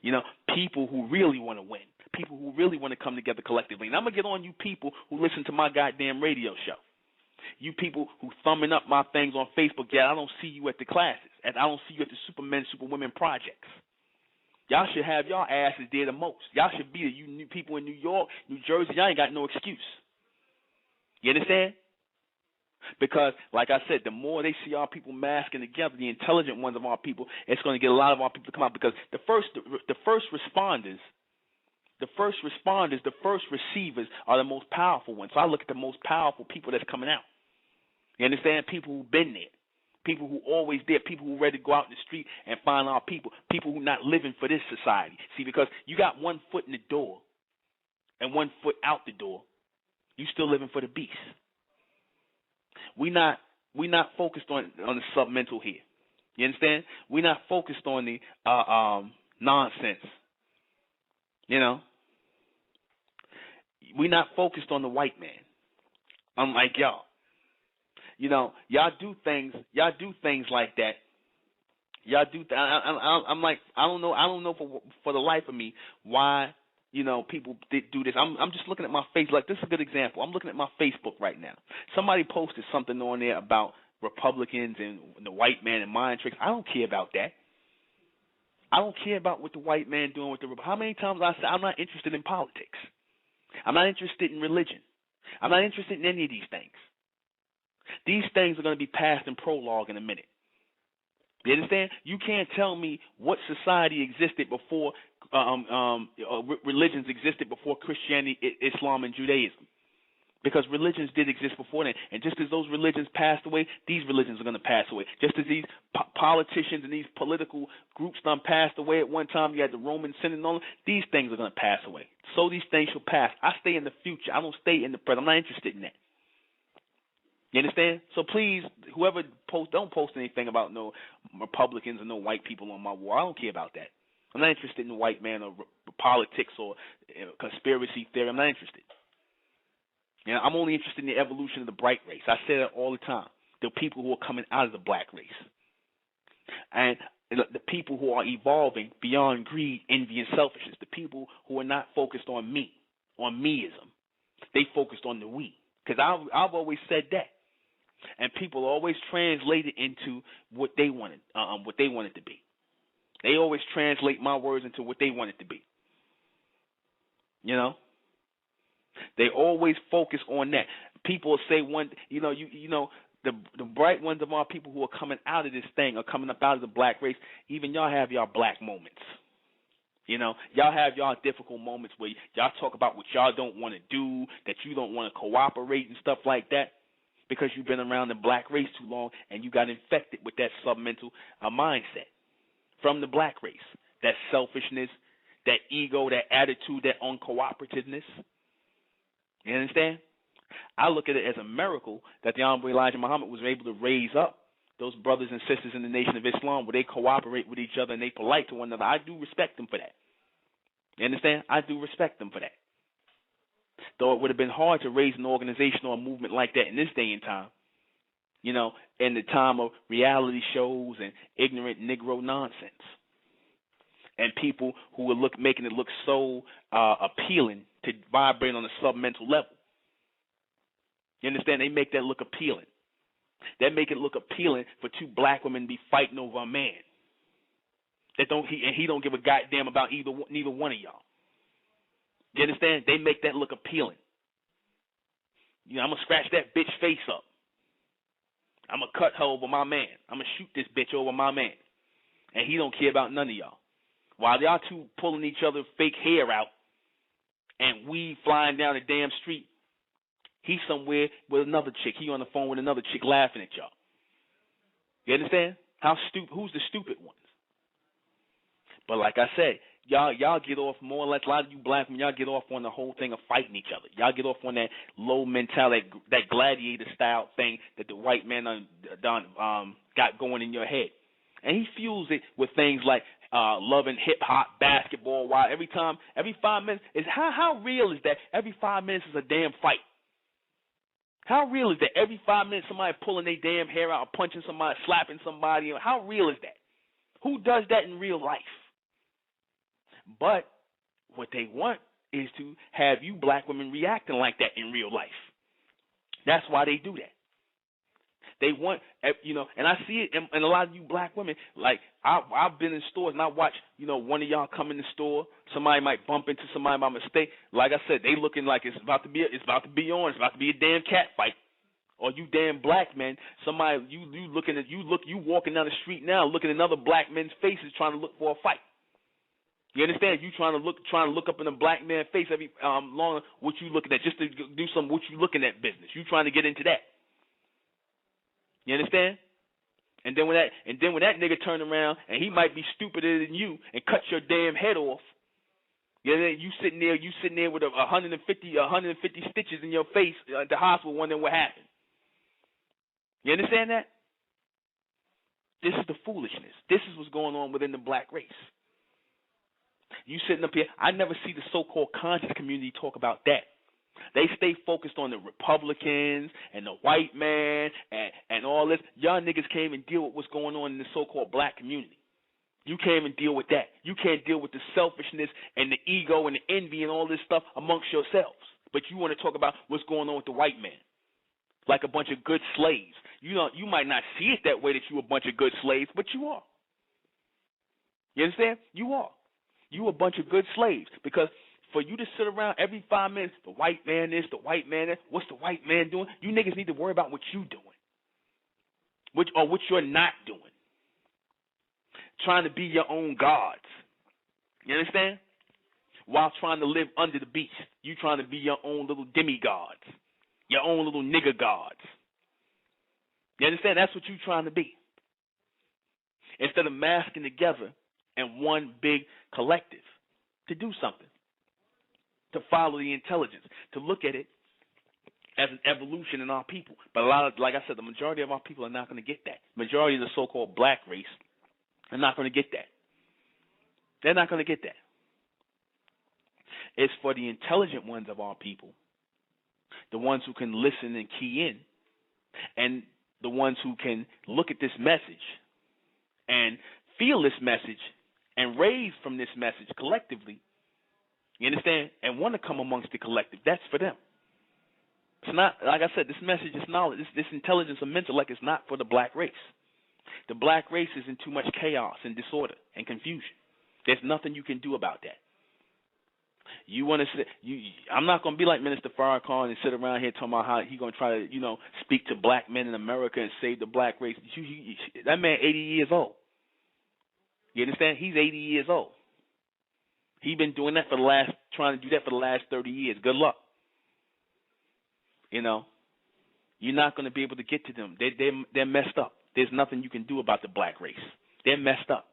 You know, people who really want to win. People who really want to come together collectively. And I'm going to get on you people who listen to my goddamn radio show. You people who thumbing up my things on Facebook, yeah, I don't see you at the classes. And I don't see you at the Supermen, Superwomen projects. Y'all should have y'all asses there the most. Y'all should be there. You new people in New York, New Jersey, y'all ain't got no excuse. You understand? Because, like I said, the more they see our people masking together, the intelligent ones of our people, it's going to get a lot of our people to come out. Because the first responders, the first receivers are the most powerful ones. So I look at the most powerful people that's coming out. You understand? People who've been there. People who always there, people who ready to go out in the street and find our people who not living for this society. See, because you got one foot in the door and one foot out the door, you still living for the beast. We not focused on the submental here. You understand? We're not focused on the nonsense. You know? We're not focused on the white man. Unlike y'all. You know, y'all do things like that. Y'all do. I'm like, I don't know for the life of me why, you know, people did do this. I'm just looking at my face. Like, this is a good example. I'm looking at my Facebook right now. Somebody posted something on there about Republicans and the white man and mind tricks. I don't care about that. I don't care about what the white man doing with the. How many times I said I'm not interested in politics. I'm not interested in religion. I'm not interested in any of these things. These things are going to be passed in prologue in a minute. You understand? You can't tell me what society existed before religions existed before Christianity, Islam, and Judaism. Because religions did exist before then. And just as those religions passed away, these religions are going to pass away. Just as these politicians and these political groups done passed away at one time, you had the Roman Senate and all, these things are going to pass away. So these things shall pass. I stay in the future. I don't stay in the present. I'm not interested in that. You understand? So please, whoever don't post anything about no Republicans or no white people on my wall. I don't care about that. I'm not interested in the white man or politics or conspiracy theory. I'm not interested. You know, I'm only interested in the evolution of the bright race. I say that all the time. The people who are coming out of the black race. And the people who are evolving beyond greed, envy, and selfishness. The people who are not focused on me, on meism. They focused on the we. Because I've always said that. And people always translate it into what they wanted to be. They always translate my words into what they want it to be. You know? They always focus on that. People say the bright ones of our people who are coming out of this thing are coming up out of the black race. Even y'all have y'all black moments. You know, y'all have y'all difficult moments where y'all talk about what y'all don't want to do, that you don't want to cooperate and stuff like that, because you've been around the black race too long and you got infected with that submental mindset from the black race, that selfishness, that ego, that attitude, that uncooperativeness. You understand? I look at it as a miracle that the Honorable Elijah Muhammad was able to raise up those brothers and sisters in the Nation of Islam where they cooperate with each other and they polite to one another. I do respect them for that. You understand? I do respect them for that. Though it would have been hard to raise an organization or a movement like that in this day and time, you know, in the time of reality shows and ignorant Negro nonsense. And people who were making it look so appealing to vibrate on a submental level. You understand? They make that look appealing. They make it look appealing for two black women to be fighting over a man. He don't give a goddamn about neither one of y'all. You understand? They make that look appealing. You know, I'm going to scratch that bitch face up. I'm going to cut her over my man. I'm going to shoot this bitch over my man. And he don't care about none of y'all. While y'all two pulling each other's fake hair out and we flying down the damn street, he's somewhere with another chick. He on the phone with another chick laughing at y'all. You understand? Who's the stupid ones? But like I said, y'all get off more or less. A lot of you black men, y'all get off on the whole thing of fighting each other. Y'all get off on that low mentality, that gladiator style thing that the white man done got going in your head, and he fuels it with things like loving hip hop, basketball. Why every 5 minutes is how real is that? Every 5 minutes is a damn fight. How real is that? Every 5 minutes somebody pulling their damn hair out, punching somebody, slapping somebody. How real is that? Who does that in real life? But what they want is to have you black women reacting like that in real life. That's why they do that. They want, and I see it in a lot of you black women. Like, I've been in stores and I watch, one of y'all come in the store. Somebody might bump into somebody by mistake. Like I said, they looking like it's about to be a damn cat fight. Or you damn black men, somebody you walking down the street now, looking at other black men's faces, trying to look for a fight. You understand? You trying to look up in a black man's face every long what you looking at, just to do some what you looking at business. You trying to get into that. You understand? And then when that nigga turn around and he might be stupider than you and cut your damn head off, you sitting there with 150 stitches in your face at the hospital wondering what happened. You understand that? This is the foolishness. This is what's going on within the black race. You sitting up here, I never see the so-called conscious community talk about that. They stay focused on the Republicans and the white man and all this. Y'all niggas can't even deal with what's going on in the so-called black community. You can't even deal with that. You can't deal with the selfishness and the ego and the envy and all this stuff amongst yourselves. But you want to talk about what's going on with the white man, like a bunch of good slaves. You might not see it that way, that you a bunch of good slaves, but you are. You understand? You are. You a bunch of good slaves, because for you to sit around every 5 minutes, the white man this, the white man that, what's the white man doing? You niggas need to worry about what you doing, what you're not doing. Trying to be your own gods. You understand? While trying to live under the beast. You trying to be your own little demigods, your own little nigger gods. You understand? That's what you trying to be. Instead of masking together in one big collective to do something, to follow the intelligence, to look at it as an evolution in our people. But like I said, the majority of our people are not going to get that. Majority of the so-called black race are not going to get that. They're not going to get that. It's for the intelligent ones of our people, the ones who can listen and key in, and the ones who can look at this message and feel this message and raise from this message collectively. You understand? And want to come amongst the collective. That's for them. It's not, like I said, this message is knowledge. This intelligence of mental, like, it's not for the black race. The black race is in too much chaos and disorder and confusion. There's nothing you can do about that. You want to sit? I'm not going to be like Minister Farrakhan and sit around here talking about how he's going to try to, speak to black men in America and save the black race. That man 80 years old. You understand? He's 80 years old. He's been doing that trying to do that for the last 30 years. Good luck. You're not going to be able to get to them. They're messed up. There's nothing you can do about the black race. They're messed up.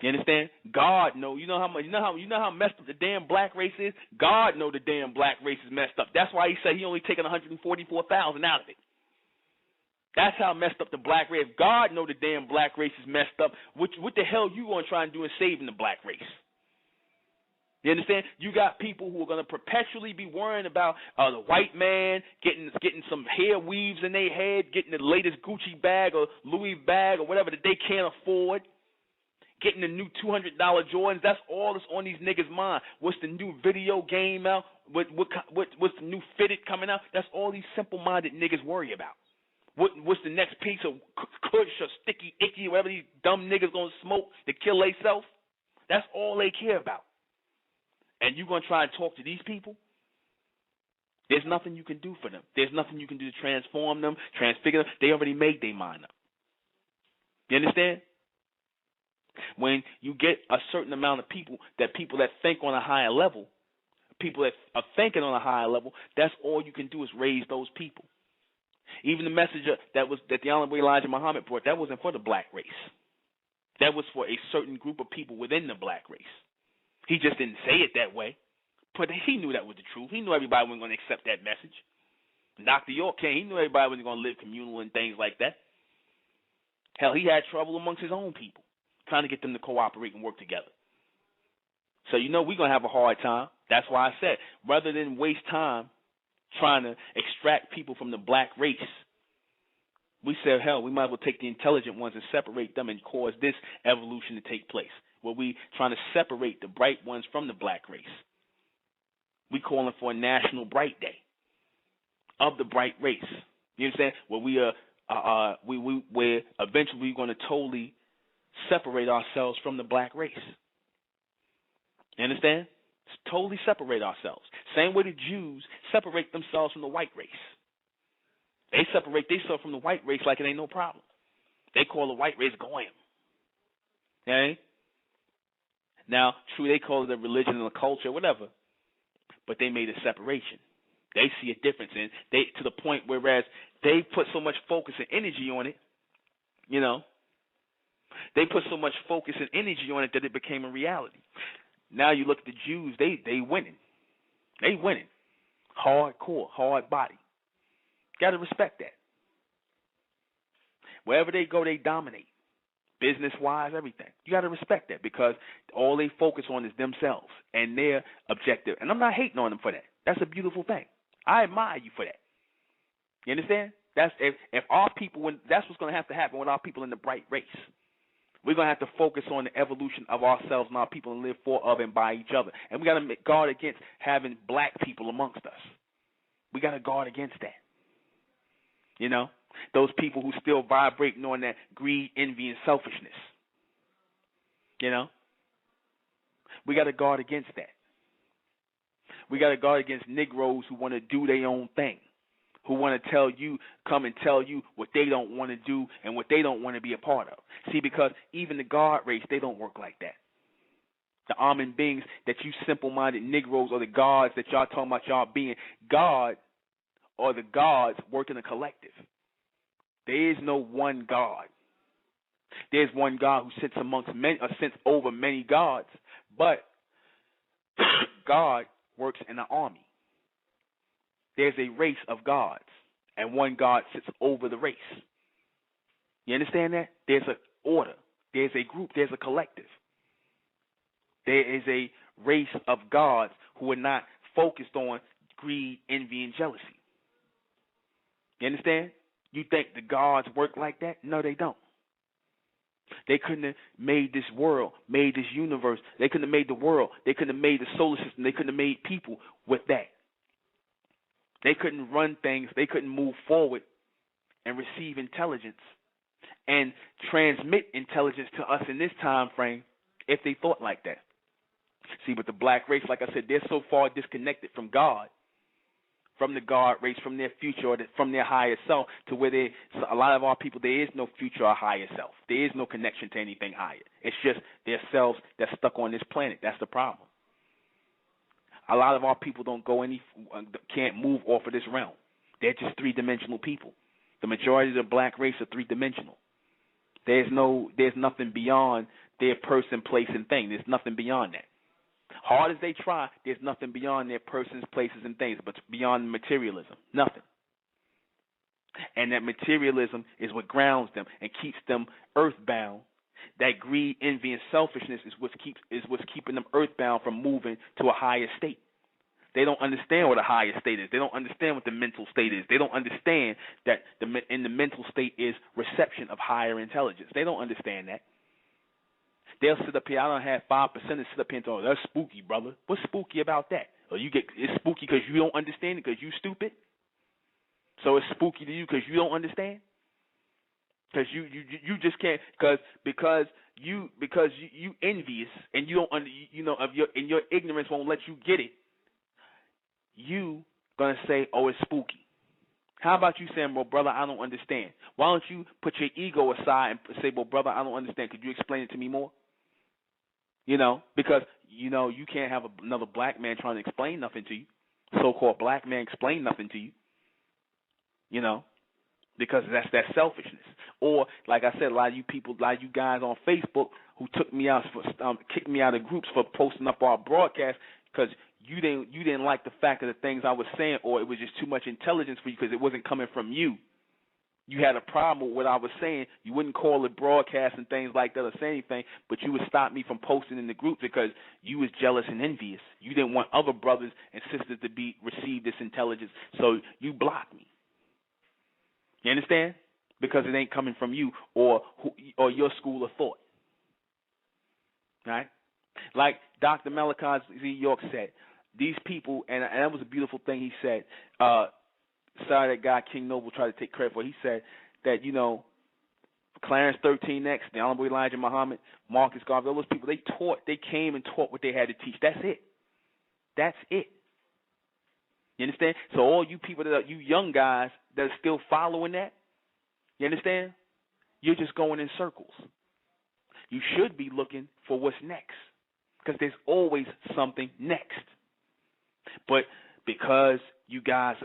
You understand? God knows. You know how messed up the damn black race is? God knows the damn black race is messed up. That's why he said he only taking 144,000 out of it. That's how messed up the black race. God knows the damn black race is messed up. What the hell you going to try and do in saving the black race? You understand? You got people who are going to perpetually be worrying about the white man getting some hair weaves in their head, getting the latest Gucci bag or Louis bag or whatever that they can't afford, getting the new $200 Jordans. That's all that's on these niggas' mind. What's the new video game out? What's the new fitted coming out? That's all these simple-minded niggas worry about. What's the next piece of kush or sticky icky, whatever these dumb niggas gonna smoke to kill themselves? That's all they care about. And you gonna try and talk to these people? There's nothing you can do for them. There's nothing you can do to transform them, transfigure them. They already made their mind up. You understand? When you get a certain amount of people that think on a higher level, people that are thinking on a higher level, that's all you can do is raise those people. Even the message that the Honorable Elijah Muhammad brought, that wasn't for the black race. That was for a certain group of people within the black race. He just didn't say it that way. But he knew that was the truth. He knew everybody wasn't going to accept that message. Dr. York came. He knew everybody wasn't going to live communal and things like that. Hell, he had trouble amongst his own people, trying to get them to cooperate and work together. So, we're going to have a hard time. That's why I said, rather than waste time trying to extract people from the black race, we said, hell, we might as well take the intelligent ones and separate them and cause this evolution to take place, where we trying to separate the bright ones from the black race. We calling for a National Bright Day of the bright race. You understand? Where where eventually we're going to totally separate ourselves from the black race. You understand? Totally separate ourselves. Same way the Jews separate themselves from the white race. They separate themselves from the white race like it ain't no problem. They call the white race goyim. Okay? Now, true, they call it a religion and a culture, whatever, but they made a separation. They see a difference in they to the point whereas they put so much focus and energy on it, they put so much focus and energy on it that it became a reality. Now you look at the Jews, they winning. They winning. Hardcore, hard body. Got to respect that. Wherever they go, they dominate. Business-wise, everything. You got to respect that because all they focus on is themselves and their objective. And I'm not hating on them for that. That's a beautiful thing. I admire you for that. You understand? That's if our people, that's what's going to have to happen with our people in the bright race. We're going to have to focus on the evolution of ourselves and our people and live for, of, and by each other. And we got to guard against having black people amongst us. We got to guard against that. Those people who still vibrating on that greed, envy, and selfishness. We got to guard against that. We got to guard against Negroes who want to do their own thing, who want to come and tell you what they don't want to do and what they don't want to be a part of. See, because even the God race, they don't work like that. The almond beings that you simple-minded Negroes or the gods that y'all talking about y'all being, God or the gods work in a collective. There is no one God. There's one God who sits amongst many, or sits over many gods, but God works in an army. There's a race of gods, and one God sits over the race. You understand that? There's an order. There's a group. There's a collective. There is a race of gods who are not focused on greed, envy, and jealousy. You understand? You think the gods work like that? No, they don't. They couldn't have made this world, made this universe. They couldn't have made the world. They couldn't have made the solar system. They couldn't have made people with that. They couldn't run things. They couldn't move forward and receive intelligence and transmit intelligence to us in this time frame if they thought like that. See, but the black race, like I said, they're so far disconnected from God, from the God race, from their future or from their higher self, to where a lot of our people, there is no future or higher self. There is no connection to anything higher. It's just their selves that's stuck on this planet. That's the problem. A lot of our people can't move off of this realm. They're just three-dimensional people. The majority of the black race are three-dimensional. There's nothing beyond their person, place, and thing. There's nothing beyond that. Hard as they try, there's nothing beyond their persons, places, and things, but beyond materialism. Nothing. And that materialism is what grounds them and keeps them earthbound. That greed, envy, and selfishness is what's keeping them earthbound from moving to a higher state. They don't understand what a higher state is. They don't understand what the mental state is. They don't understand that in the mental state is reception of higher intelligence. They don't understand that. They'll sit up here. I don't have 5% and sit up here and say, "Oh, that's spooky, brother." What's spooky about that? Or it's spooky because you don't understand it because you stupid. So it's spooky to you because you don't understand. Because you just can't because you envious and you don't your ignorance won't let you get it. You gonna say, "Oh, it's spooky." How about you saying, "Well, brother, I don't understand"? Why don't you put your ego aside and say, "Well, brother, I don't understand. Could you explain it to me more?" Because you can't have another black man trying to explain nothing to you. So-called black man explain nothing to you. Because that's that selfishness. Or, like I said, a lot of you guys on Facebook who took me out for kicked me out of groups for posting up our broadcast because you didn't like the fact of the things I was saying, or it was just too much intelligence for you because it wasn't coming from you. You had a problem with what I was saying. You wouldn't call it broadcast and things like that or say anything, but you would stop me from posting in the group because you was jealous and envious. You didn't want other brothers and sisters to receive this intelligence, so you blocked me. You understand? Because it ain't coming from you or your school of thought. Right? Like Dr. ḻRᴇᴇᴅ said, these people, and that was a beautiful thing he said. Sorry that guy King Noble tried to take credit for. He said that, Clarence 13X, the Honorable Elijah Muhammad, Marcus Garvey, all those people, they came and taught what they had to teach. That's it. That's it. You understand? So all you people you young guys that are still following that, you understand? You're just going in circles. You should be looking for what's next because there's always something next. But because you guys,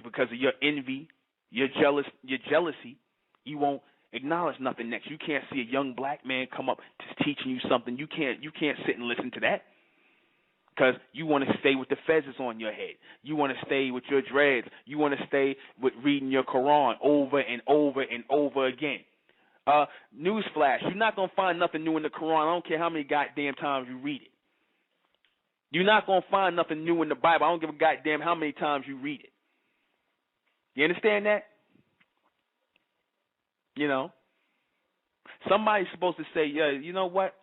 because of your envy, your jealousy, you won't acknowledge nothing next. You can't see a young black man come up to teaching you something. You can't sit and listen to that because you want to stay with the feathers on your head. You want to stay with your dreads. You want to stay with reading your Quran over and over and over again. Newsflash, you're not going to find nothing new in the Quran. I don't care how many goddamn times you read it. You're not going to find nothing new in the Bible. I don't give a goddamn how many times you read it. You understand that? Somebody's supposed to say, yeah, you know what?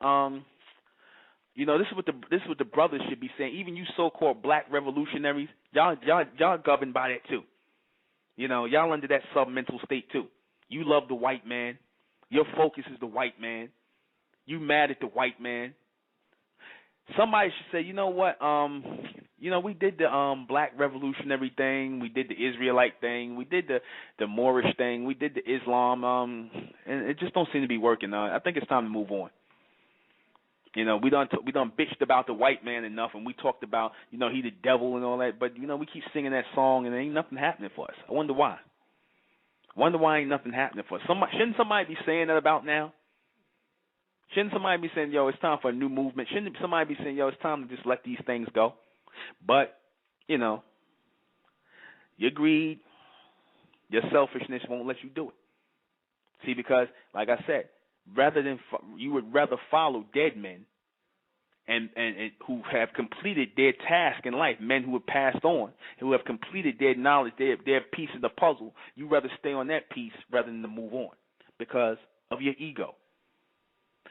This is what the brothers should be saying. Even you so-called black revolutionaries, y'all governed by that too. Y'all under that sub-mental state too. You love the white man. Your focus is the white man. You mad at the white man. Somebody should say, you know what? We did the black revolutionary thing. We did the Israelite thing. We did the Moorish thing. We did the Islam. And it just don't seem to be working. I think it's time to move on. We done bitched about the white man enough, and we talked about he the devil and all that. But we keep singing that song, and there ain't nothing happening for us. I wonder why. Ain't nothing happening for us. Shouldn't somebody be saying that about now? Shouldn't somebody be saying, yo, it's time for a new movement? Shouldn't somebody be saying, yo, it's time to just let these things go? But, your greed, your selfishness won't let you do it. See, because, like I said, you would rather follow dead men and who have completed their task in life, men who have passed on, who have completed their knowledge, their piece of the puzzle. You'd rather stay on that piece rather than to move on because of your ego.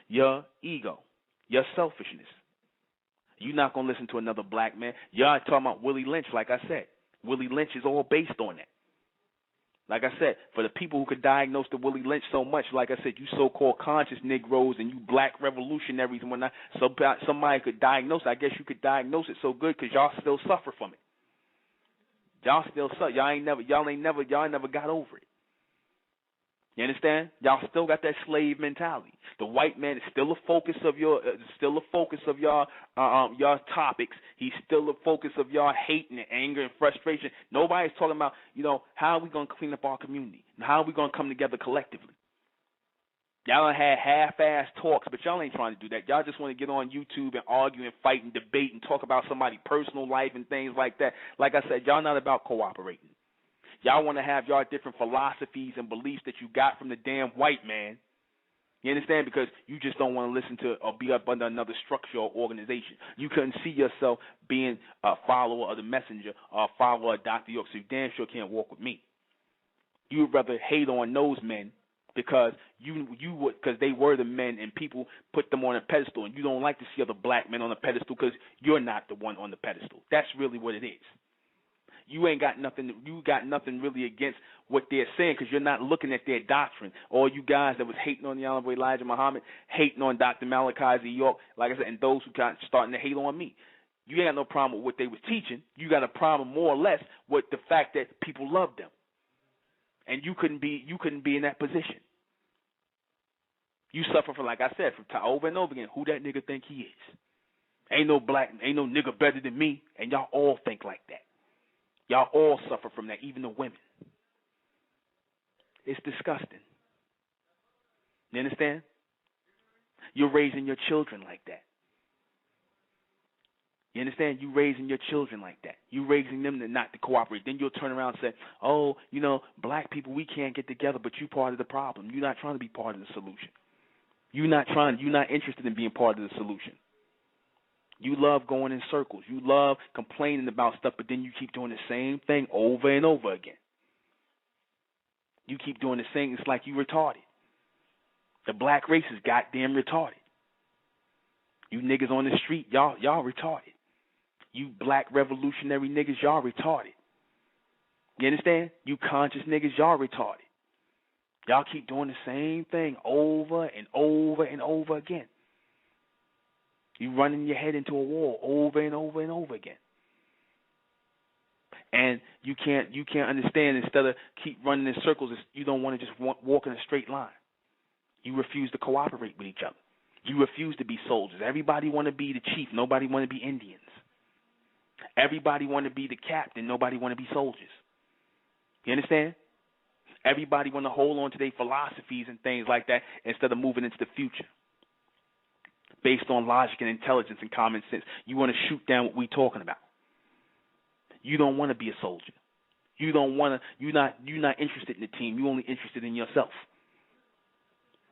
Your selfishness. You're not going to listen to another black man. Y'all talking about Willie Lynch, like I said. Willie Lynch is all based on that. Like I said, for the people who could diagnose the Willie Lynch so much, like I said, you so-called conscious Negroes and you black revolutionaries and whatnot, somebody could diagnose it. I guess you could diagnose it so good because y'all still suffer from it. Y'all still suffer. Y'all never got over it. You understand? Y'all still got that slave mentality. The white man is still a focus of your topics. He's still a focus of your hate and anger and frustration. Nobody's talking about, how are we going to clean up our community? And how are we going to come together collectively? Y'all done had half-ass talks, but y'all ain't trying to do that. Y'all just want to get on YouTube and argue and fight and debate and talk about somebody's personal life and things like that. Like I said, y'all not about cooperating. Y'all want to have y'all different philosophies and beliefs that you got from the damn white man. You understand? Because you just don't want to listen to or be up under another structure or organization. You couldn't see yourself being a follower of the messenger or a follower of Dr. York, so you damn sure can't walk with me. You would rather hate on those men because because they were the men and people put them on a pedestal, and you don't like to see other black men on a pedestal because you're not the one on the pedestal. That's really what it is. You got nothing really against what they're saying because you're not looking at their doctrine. All you guys that was hating on the Honorable Elijah Muhammad, hating on Dr. ḻRᴇᴇᴅ, like I said, and those who got starting to hate on me. You ain't got no problem with what they was teaching. You got a problem more or less with the fact that people love them. And you couldn't be in that position. You suffer from, like I said, from over and over again, who that nigga think he is. Ain't no nigga better than me, and y'all all think like that. Y'all all suffer from that, even the women. It's disgusting. You understand? You're raising your children like that. You understand? You raising your children like that. You raising them not to cooperate. Then you'll turn around and say, oh, black people, we can't get together, but you part of the problem. You're not trying to be part of the solution. You're not interested in being part of the solution. You love going in circles. You love complaining about stuff, but then you keep doing the same thing over and over again. You keep doing the same. It's like you retarded. The black race is goddamn retarded. You niggas on the street, y'all retarded. You black revolutionary niggas, y'all retarded. You understand? You conscious niggas, y'all retarded. Y'all keep doing the same thing over and over and over again. You running your head into a wall over and over and over again. And you can't understand, instead of keep running in circles, you don't want to just walk in a straight line. You refuse to cooperate with each other. You refuse to be soldiers. Everybody want to be the chief. Nobody want to be Indians. Everybody want to be the captain. Nobody want to be soldiers. You understand? Everybody want to hold on to their philosophies and things like that instead of moving into the future. Based on logic and intelligence and common sense. You want to shoot down what we're talking about. You don't want to be a soldier. You're not interested in the team. You're only interested in yourself.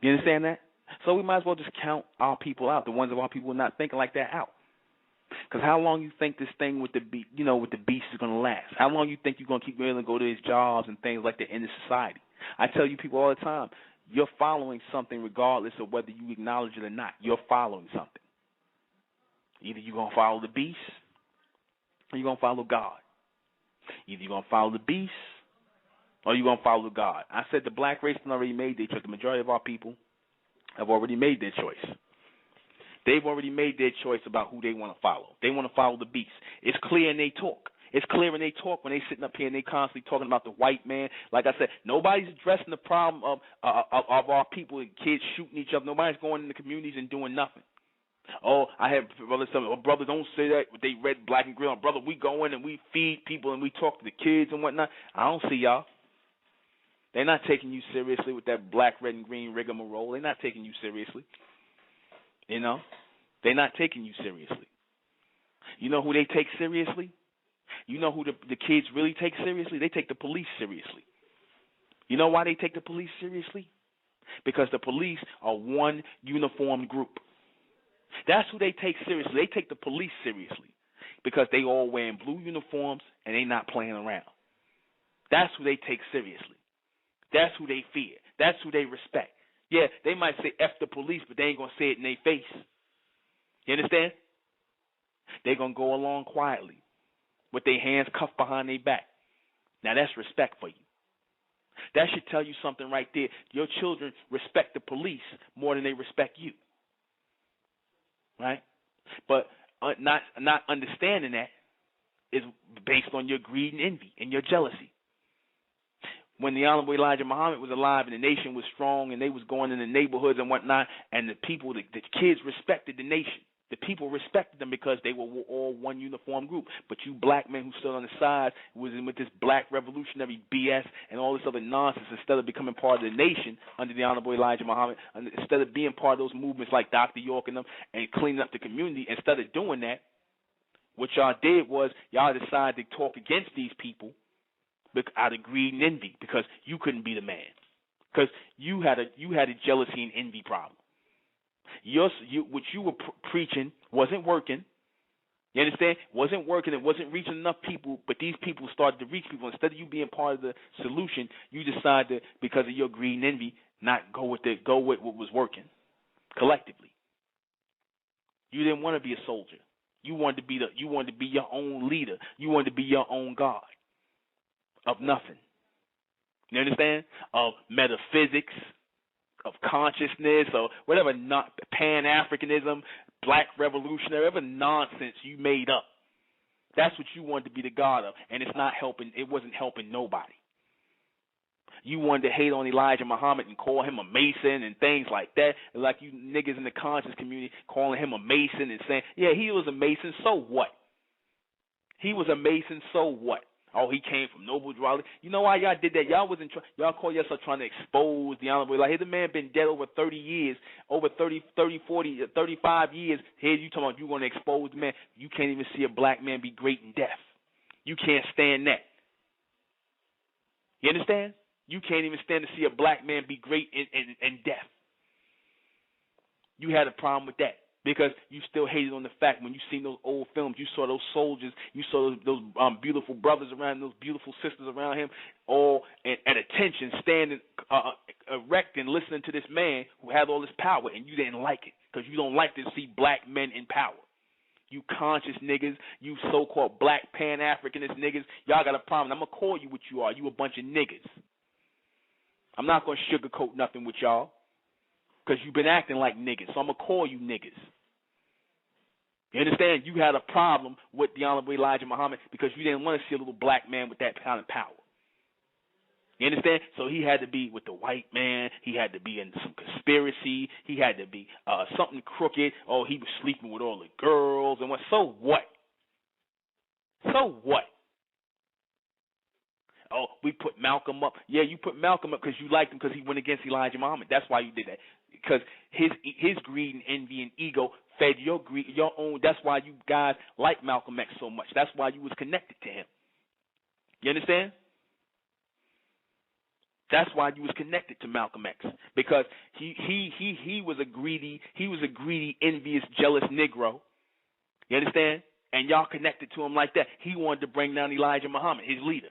You understand that? So we might as well just count our people out, the ones of our people not thinking like that out. Because how long you think this thing with the beast is going to last? How long you think you're going to keep being able to go to these jobs and things like that in this society? I tell you people all the time, you're following something regardless of whether you acknowledge it or not. You're following something. Either you're going to follow the beast or you're going to follow God. Either you're going to follow the beast or you're going to follow God. I said the black race has already made their choice. The majority of our people have already made their choice. They've already made their choice about who they want to follow. They want to follow the beast. It's clear in their talk. It's clear in their talk when they sitting up here and they constantly talking about the white man. Like I said, nobody's addressing the problem of our people and kids shooting each other. Nobody's going in the communities and doing nothing. Oh, I have brothers tell me, oh, brother, don't say that. They red, black, and green. Brother, we go in and we feed people and we talk to the kids and whatnot. I don't see y'all. They're not taking you seriously with that black, red, and green rigmarole. They're not taking you seriously. You know? They're not taking you seriously. You know who they take seriously? You know who the kids really take seriously? They take the police seriously. You know why they take the police seriously? Because the police are one uniformed group. That's who they take seriously. They take the police seriously because they all wearing blue uniforms and they not playing around. That's who they take seriously. That's who they fear. That's who they respect. Yeah, they might say F the police, but they ain't going to say it in their face. You understand? They're going to go along quietly with their hands cuffed behind their back. Now, that's respect for you. That should tell you something right there. Your children respect the police more than they respect you. Right? But not understanding that is based on your greed and envy and your jealousy. When the Honorable Elijah Muhammad was alive and the nation was strong and they was going in the neighborhoods and whatnot, and the people, the kids respected the nation. The people respected them because they were all one uniform group. But you black men who stood on the side was in with this black revolutionary BS and all this other nonsense, instead of becoming part of the nation under the Honorable Elijah Muhammad, instead of being part of those movements like Dr. York and them and cleaning up the community, instead of doing that, what y'all did was y'all decided to talk against these people out of greed and envy because you couldn't be the man, because you had a jealousy and envy problem. What you were preaching wasn't working. You understand? Wasn't working. It wasn't reaching enough people, but these people started to reach people. Instead of you being part of the solution, you decided to, because of your greed and envy, not go with what was working collectively. You didn't want to be a soldier. You wanted to be your own leader. You wanted to be your own God of nothing. You understand? Of metaphysics, of consciousness, or whatever, not Pan-Africanism, black revolutionary, whatever nonsense you made up. That's what you wanted to be the God of, and it's not helping. It wasn't helping nobody. You wanted to hate on Elijah Muhammad and call him a Mason and things like that, like you niggas in the conscious community calling him a Mason and saying, yeah, he was a Mason, so what? He was a Mason, so what? Oh, he came from noble dwelling. You know why y'all did that? Y'all wasn't y'all call yourself trying to expose the honorable. Like, here the man been dead over 30 years, over 40, 35 years. Here you talking about you going to expose the man. You can't even see a black man be great in death. You can't stand that. You understand? You can't even stand to see a black man be great in death. You had a problem with that because you still hated on the fact when you seen those old films, you saw those soldiers, you saw those beautiful brothers around, those beautiful sisters around him, all at attention, standing erect and listening to this man who had all this power, and you didn't like it because you don't like to see black men in power. You conscious niggas, you so-called black Pan-Africanist niggas, y'all got a problem. I'm going to call you what you are. You a bunch of niggas. I'm not going to sugarcoat nothing with y'all because you've been acting like niggas, so I'm going to call you niggas. You understand? You had a problem with the Honorable Elijah Muhammad because you didn't want to see a little black man with that kind of power. You understand? So he had to be with the white man. He had to be in some conspiracy. He had to be something crooked. Oh, he was sleeping with all the girls and what? So what? So what? Oh, we put Malcolm up. Yeah, you put Malcolm up because you liked him because he went against Elijah Muhammad. That's why you did that. Because his greed and envy and ego fed your greed, your own. That's why you guys like Malcolm X so much. That's why you was connected to him. You understand? That's why you was connected to Malcolm X, because he was a greedy, envious, jealous Negro. You understand? And y'all connected to him like that. He wanted to bring down Elijah Muhammad, his leader,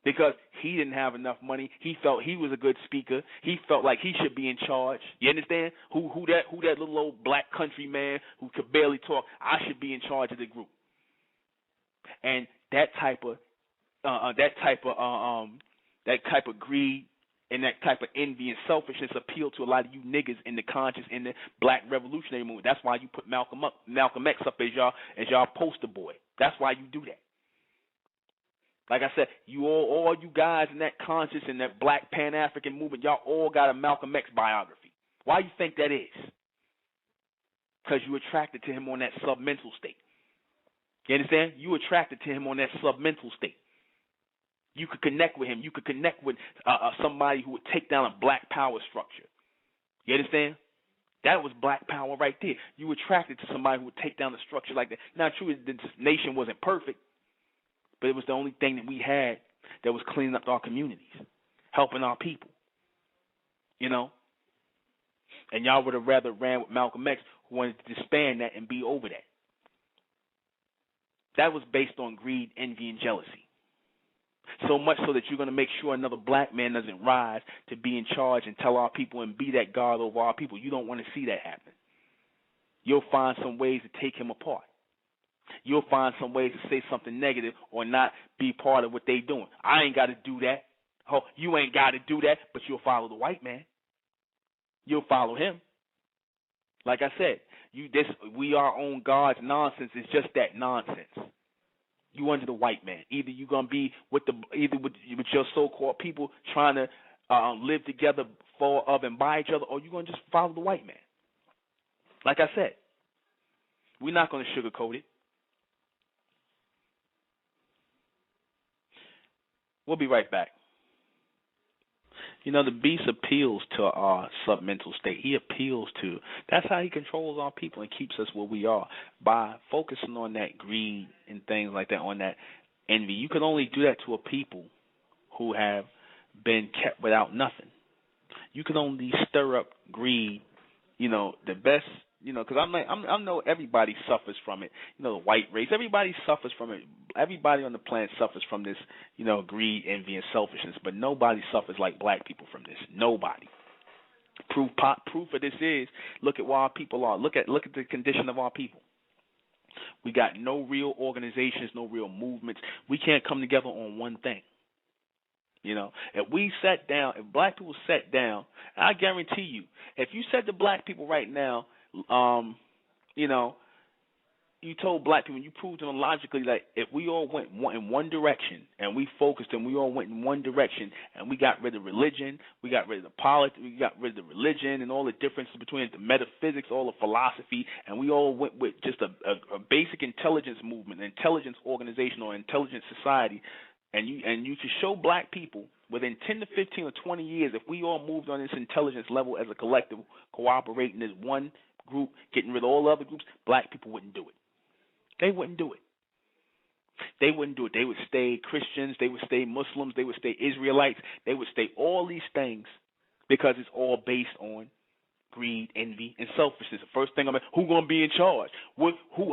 because he didn't have enough money. He felt he was a good speaker. He felt like he should be in charge. You understand? Who that little old black country man who could barely talk? I should be in charge of the group. And that type of greed and that type of envy and selfishness appealed to a lot of you niggas in the conscious in the black revolutionary movement. That's why you put Malcolm X up as y'all poster boy. That's why you do that. Like I said, you all you guys in that conscious and that black Pan-African movement, y'all all got a Malcolm X biography. Why you think that is? Because you attracted to him on that submental state. You understand? You attracted to him on that submental state. You could connect with him. You could connect with somebody who would take down a black power structure. You understand? That was black power right there. You attracted to somebody who would take down a structure like that. Now, true, the nation wasn't perfect, but it was the only thing that we had that was cleaning up our communities, helping our people. You know? And y'all would have rather ran with Malcolm X, who wanted to disband that and be over that. That was based on greed, envy, and jealousy. So much so that you're going to make sure another black man doesn't rise to be in charge and tell our people and be that God over our people. You don't want to see that happen. You'll find some ways to take him apart. You'll find some ways to say something negative or not be part of what they're doing. I ain't got to do that. Oh, you ain't got to do that, but you'll follow the white man. You'll follow him. Like I said, we our own gods nonsense is just that, nonsense. You under the white man. Either you're gonna be with your so-called people trying to live together for of and by each other, or you're gonna just follow the white man. Like I said, we're not gonna sugarcoat it. We'll be right back. You know, the beast appeals to our submental state. He appeals to. That's how he controls our people and keeps us where we are, by focusing on that greed and things like that, on that envy. You can only do that to a people who have been kept without nothing. You can only stir up greed. You know, the best. You know, because I know everybody suffers from it. You know, the white race, everybody suffers from it. Everybody on the planet suffers from this, you know, greed, envy, and selfishness. But nobody suffers like black people from this. Nobody. Proof of this is, look at where our people are. Look at the condition of our people. We got no real organizations, no real movements. We can't come together on one thing. You know, if black people sat down, I guarantee you, if you said to black people right now, you know, you told black people, you proved to them logically that if we all went in one direction and we focused and we all went in one direction and we got rid of religion, we got rid of the politics, we got rid of the religion and all the differences between the metaphysics, all the philosophy, and we all went with just a basic intelligence movement, an intelligence organization or intelligent society, and you can show black people within 10 to 15 or 20 years, if we all moved on this intelligence level as a collective, cooperating as one group, getting rid of all other groups, black people wouldn't do it. They wouldn't do it. They wouldn't do it. They would stay Christians. They would stay Muslims. They would stay Israelites. They would stay all these things because it's all based on greed, envy, and selfishness. The first thing who gonna be in charge?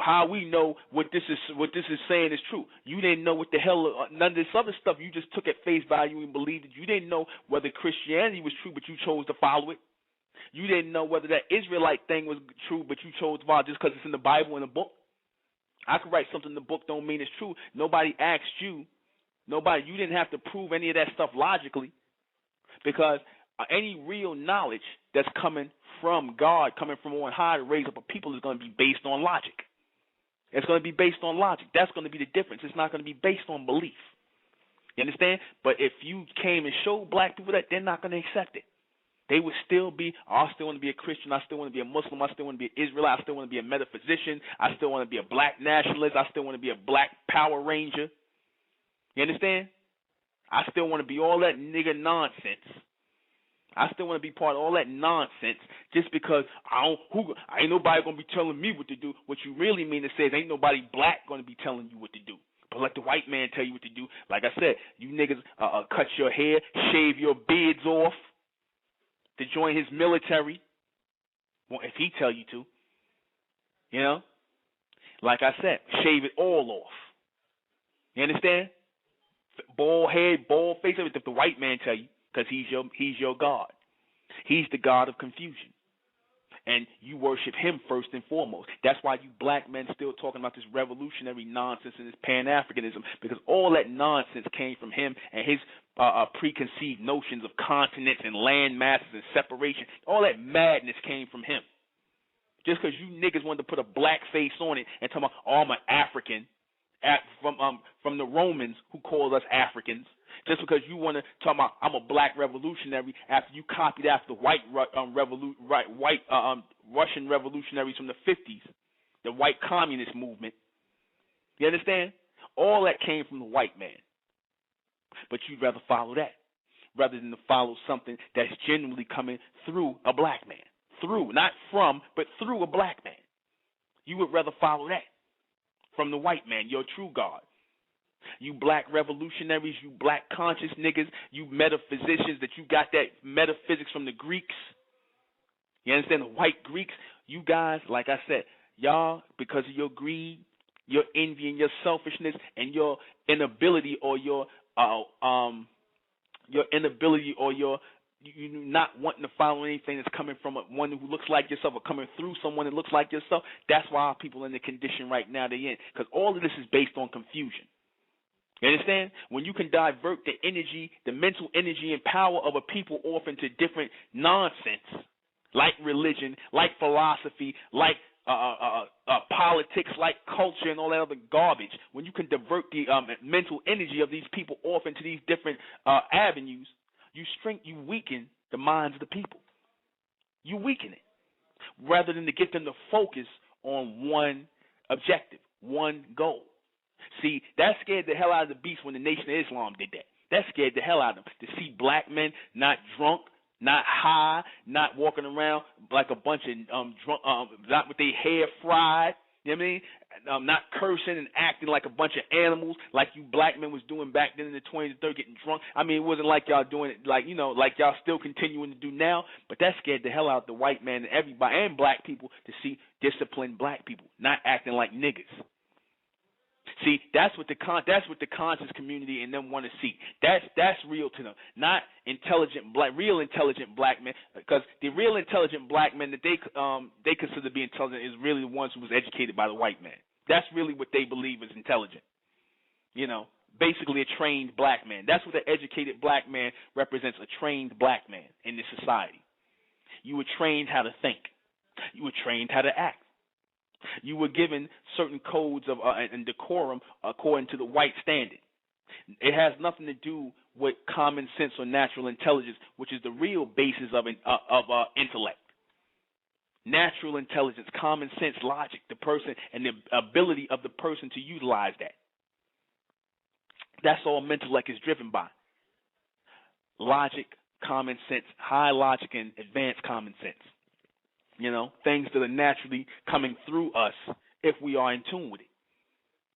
How we know what this is saying is true? You didn't know what the hell none of this other stuff you just took at face value and believed it. You didn't know whether Christianity was true, but you chose to follow it. You didn't know whether that Israelite thing was true, but you chose to follow it just because it's in the Bible in the book. I could write something in the book, don't mean it's true. Nobody asked you. You didn't have to prove any of that stuff logically, because any real knowledge that's coming from God, coming from on high to raise up a people, is going to be based on logic. It's going to be based on logic. That's going to be the difference. It's not going to be based on belief. You understand? But if you came and showed black people that, they're not going to accept it. They would still be, I still want to be a Christian, I still want to be a Muslim, I still want to be an Israelite, I still want to be a metaphysician, I still want to be a black nationalist, I still want to be a black Power Ranger. You understand? I still want to be all that nigga nonsense. I still want to be part of all that nonsense just because ain't nobody going to be telling me what to do. What you really mean to say is ain't nobody black going to be telling you what to do. But let the white man tell you what to do. Like I said, you niggas cut your hair, shave your beards off to join his military, well, if he tell you to, you know, like I said, shave it all off. You understand? Bald head, bald face, everything. If the white man tell you, because he's your God. He's the God of confusion, and you worship him first and foremost. That's why you black men still talking about this revolutionary nonsense and this Pan-Africanism, because all that nonsense came from him and his preconceived notions of continents and land masses and separation. All that madness came from him. Just because you niggas wanted to put a black face on it and talk about, oh, I'm an African, from the Romans who called us Africans. Just because you want to talk about I'm a black revolutionary after you copied after white Russian revolutionaries from the 50s, the white communist movement. You understand? All that came from the white man. But you'd rather follow that rather than to follow something that's genuinely coming through a black man. Through, not from, but through a black man. You would rather follow that from the white man, your true God. You black revolutionaries, you black conscious niggas, you metaphysicians that you got that metaphysics from the Greeks. You understand? The white Greeks, you guys, like I said, y'all, because of your greed, your envy and your selfishness and your inability or you not wanting to follow anything that's coming from one who looks like yourself or coming through someone that looks like yourself, that's why our people are in the condition right now they're in, because all of this is based on confusion. You understand? When you can divert the energy, the mental energy and power of a people off into different nonsense, like religion, like philosophy, like politics, like culture and all that other garbage, when you can divert the mental energy of these people off into these different avenues, you weaken the minds of the people. You weaken it, rather than to get them to focus on one objective, one goal. See, that scared the hell out of the beast when the Nation of Islam did that. That scared the hell out of them, to see black men not drunk, not high, not walking around like a bunch of drunk, not with their hair fried, you know what I mean? Not cursing and acting like a bunch of animals like you black men was doing back then in the 20s and 30s, getting drunk. I mean, it wasn't like y'all doing it like, like y'all still continuing to do now, but that scared the hell out of the white man and everybody and black people to see disciplined black people, not acting like niggas. See, that's what the conscious community and them want to see. That's real to them, not real intelligent black men. Because the real intelligent black men that they consider to be intelligent is really the ones who was educated by the white man. That's really what they believe is intelligent. Basically a trained black man. That's what the educated black man represents, a trained black man in this society. You were trained how to think. You were trained how to act. You were given certain codes of and decorum according to the white standard. It has nothing to do with common sense or natural intelligence, which is the real basis of intellect. Natural intelligence, common sense, logic, the person, and the ability of the person to utilize that. That's all intellect is driven by. Logic, common sense, high logic, and advanced common sense. You know, things that are naturally coming through us if we are in tune with it.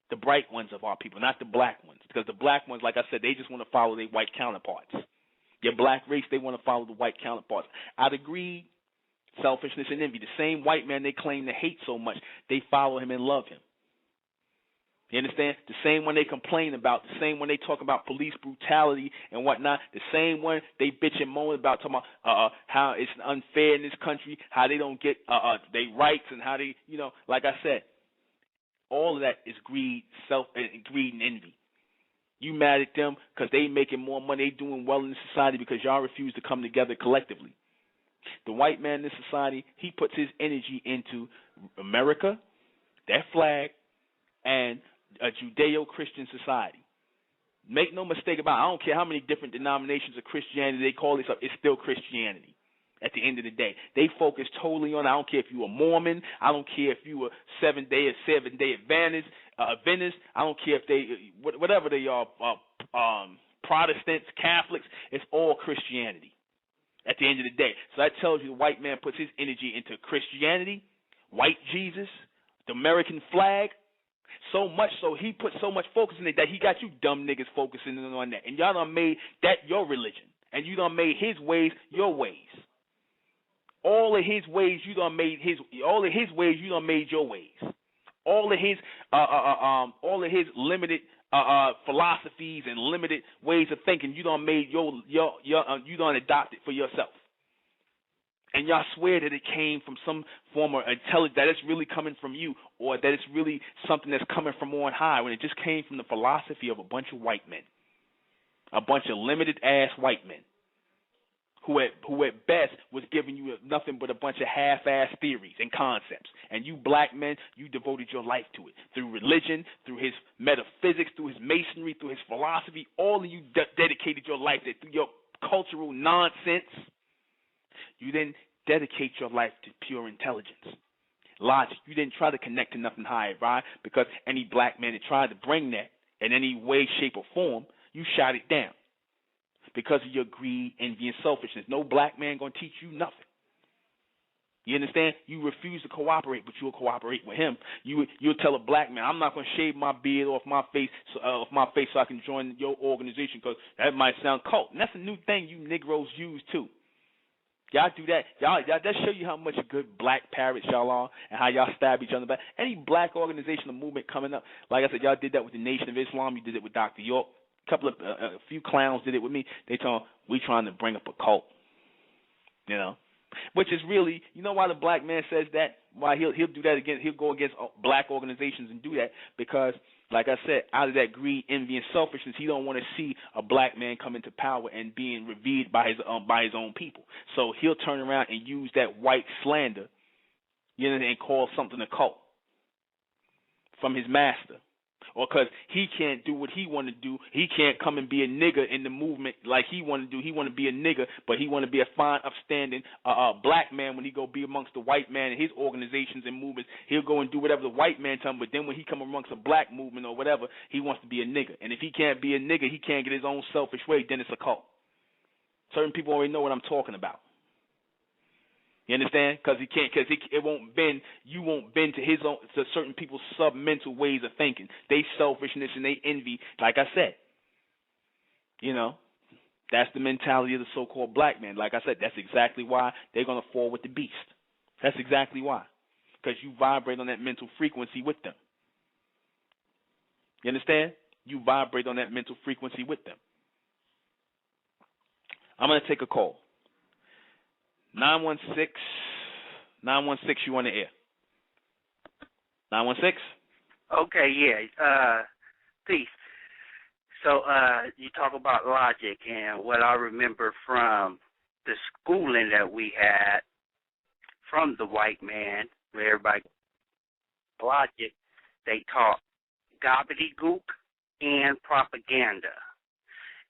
The bright ones of our people, not the black ones. Because the black ones, like I said, they just want to follow their white counterparts. Your black race, they want to follow the white counterparts. Out of greed, selfishness, and envy. The same white man they claim to hate so much, they follow him and love him. You understand? The same one they complain about, the same one they talk about police brutality and whatnot, the same one they bitch and moan about, talking about how it's unfair in this country, how they don't get their rights, and how they, you know, like I said, all of that is greed, greed and envy. You mad at them because they making more money, they doing well in the society because y'all refuse to come together collectively. The white man in this society, he puts his energy into America, that flag, and a Judeo-Christian society. Make no mistake about it. I don't care how many different denominations of Christianity they call this up, it's still Christianity at the end of the day. They focus totally on, I don't care if you a Mormon, I don't care if you a Seventh-day Adventist, I don't care if they, whatever they are, Protestants, Catholics, it's all Christianity at the end of the day. So that tells you the white man puts his energy into Christianity, white Jesus, the American flag, so much so he put so much focus in it that he got you dumb niggas focusing on that. And y'all done made that your religion. And you done made his ways your ways. All of his ways you done made your ways. All of his limited philosophies and limited ways of thinking, you done made you done adopted for yourself. And y'all swear that it came from some form of intelligence, that it's really coming from you, or that it's really something that's coming from on high, when it just came from the philosophy of a bunch of white men, a bunch of limited-ass white men, who at best was giving you nothing but a bunch of half-ass theories and concepts. And you black men, you devoted your life to it. Through religion, through his metaphysics, through his masonry, through his philosophy, all of you dedicated your life to it. Through your cultural nonsense, you didn't dedicate your life to pure intelligence. Logic. You didn't try to connect to nothing higher, right? Because any black man that tried to bring that in any way, shape, or form, you shot it down. Because of your greed, envy, and selfishness. No black man going to teach you nothing. You understand? You refuse to cooperate, but you'll cooperate with him. You'll tell a black man, I'm not going to shave my beard off my face so I can join your organization because that might sound cult. And that's a new thing you Negroes use too. Y'all do that. Y'all that show you how much good black parrots y'all are and how y'all stab each other in the back. Any black organization or movement coming up, like I said, y'all did that with the Nation of Islam. You did it with Dr. York. A few clowns did it with me. They told me, we trying to bring up a cult. You know? Which is really, you know why the black man says that? Why he'll do that against, he'll go against black organizations and do that? Because, like I said, out of that greed, envy, and selfishness, he don't want to see a black man come into power and being revered by his own people. So he'll turn around and use that white slander, you know, and call something a cult from his master. Or because he can't do what he want to do, he can't come and be a nigger in the movement like he want to do. He want to be a nigger, but he want to be a fine, upstanding black man when he go be amongst the white man and his organizations and movements. He'll go and do whatever the white man tell him, but then when he come amongst a black movement or whatever, he wants to be a nigger. And if he can't be a nigger, he can't get his own selfish way, then it's a cult. Certain people already know what I'm talking about. You understand? Because it won't bend. You won't bend to certain people's sub-mental ways of thinking. They selfishness and they envy. Like I said, you know, that's the mentality of the so-called black man. Like I said, that's exactly why they're gonna fall with the beast. That's exactly why. Because you vibrate on that mental frequency with them. You understand? You vibrate on that mental frequency with them. I'm gonna take a call. 916, you on the air. 916?
Okay, yeah. Peace. So you talk about logic, and what I remember from the schooling that we had from the white man, where everybody logic, they taught gobbledygook and propaganda.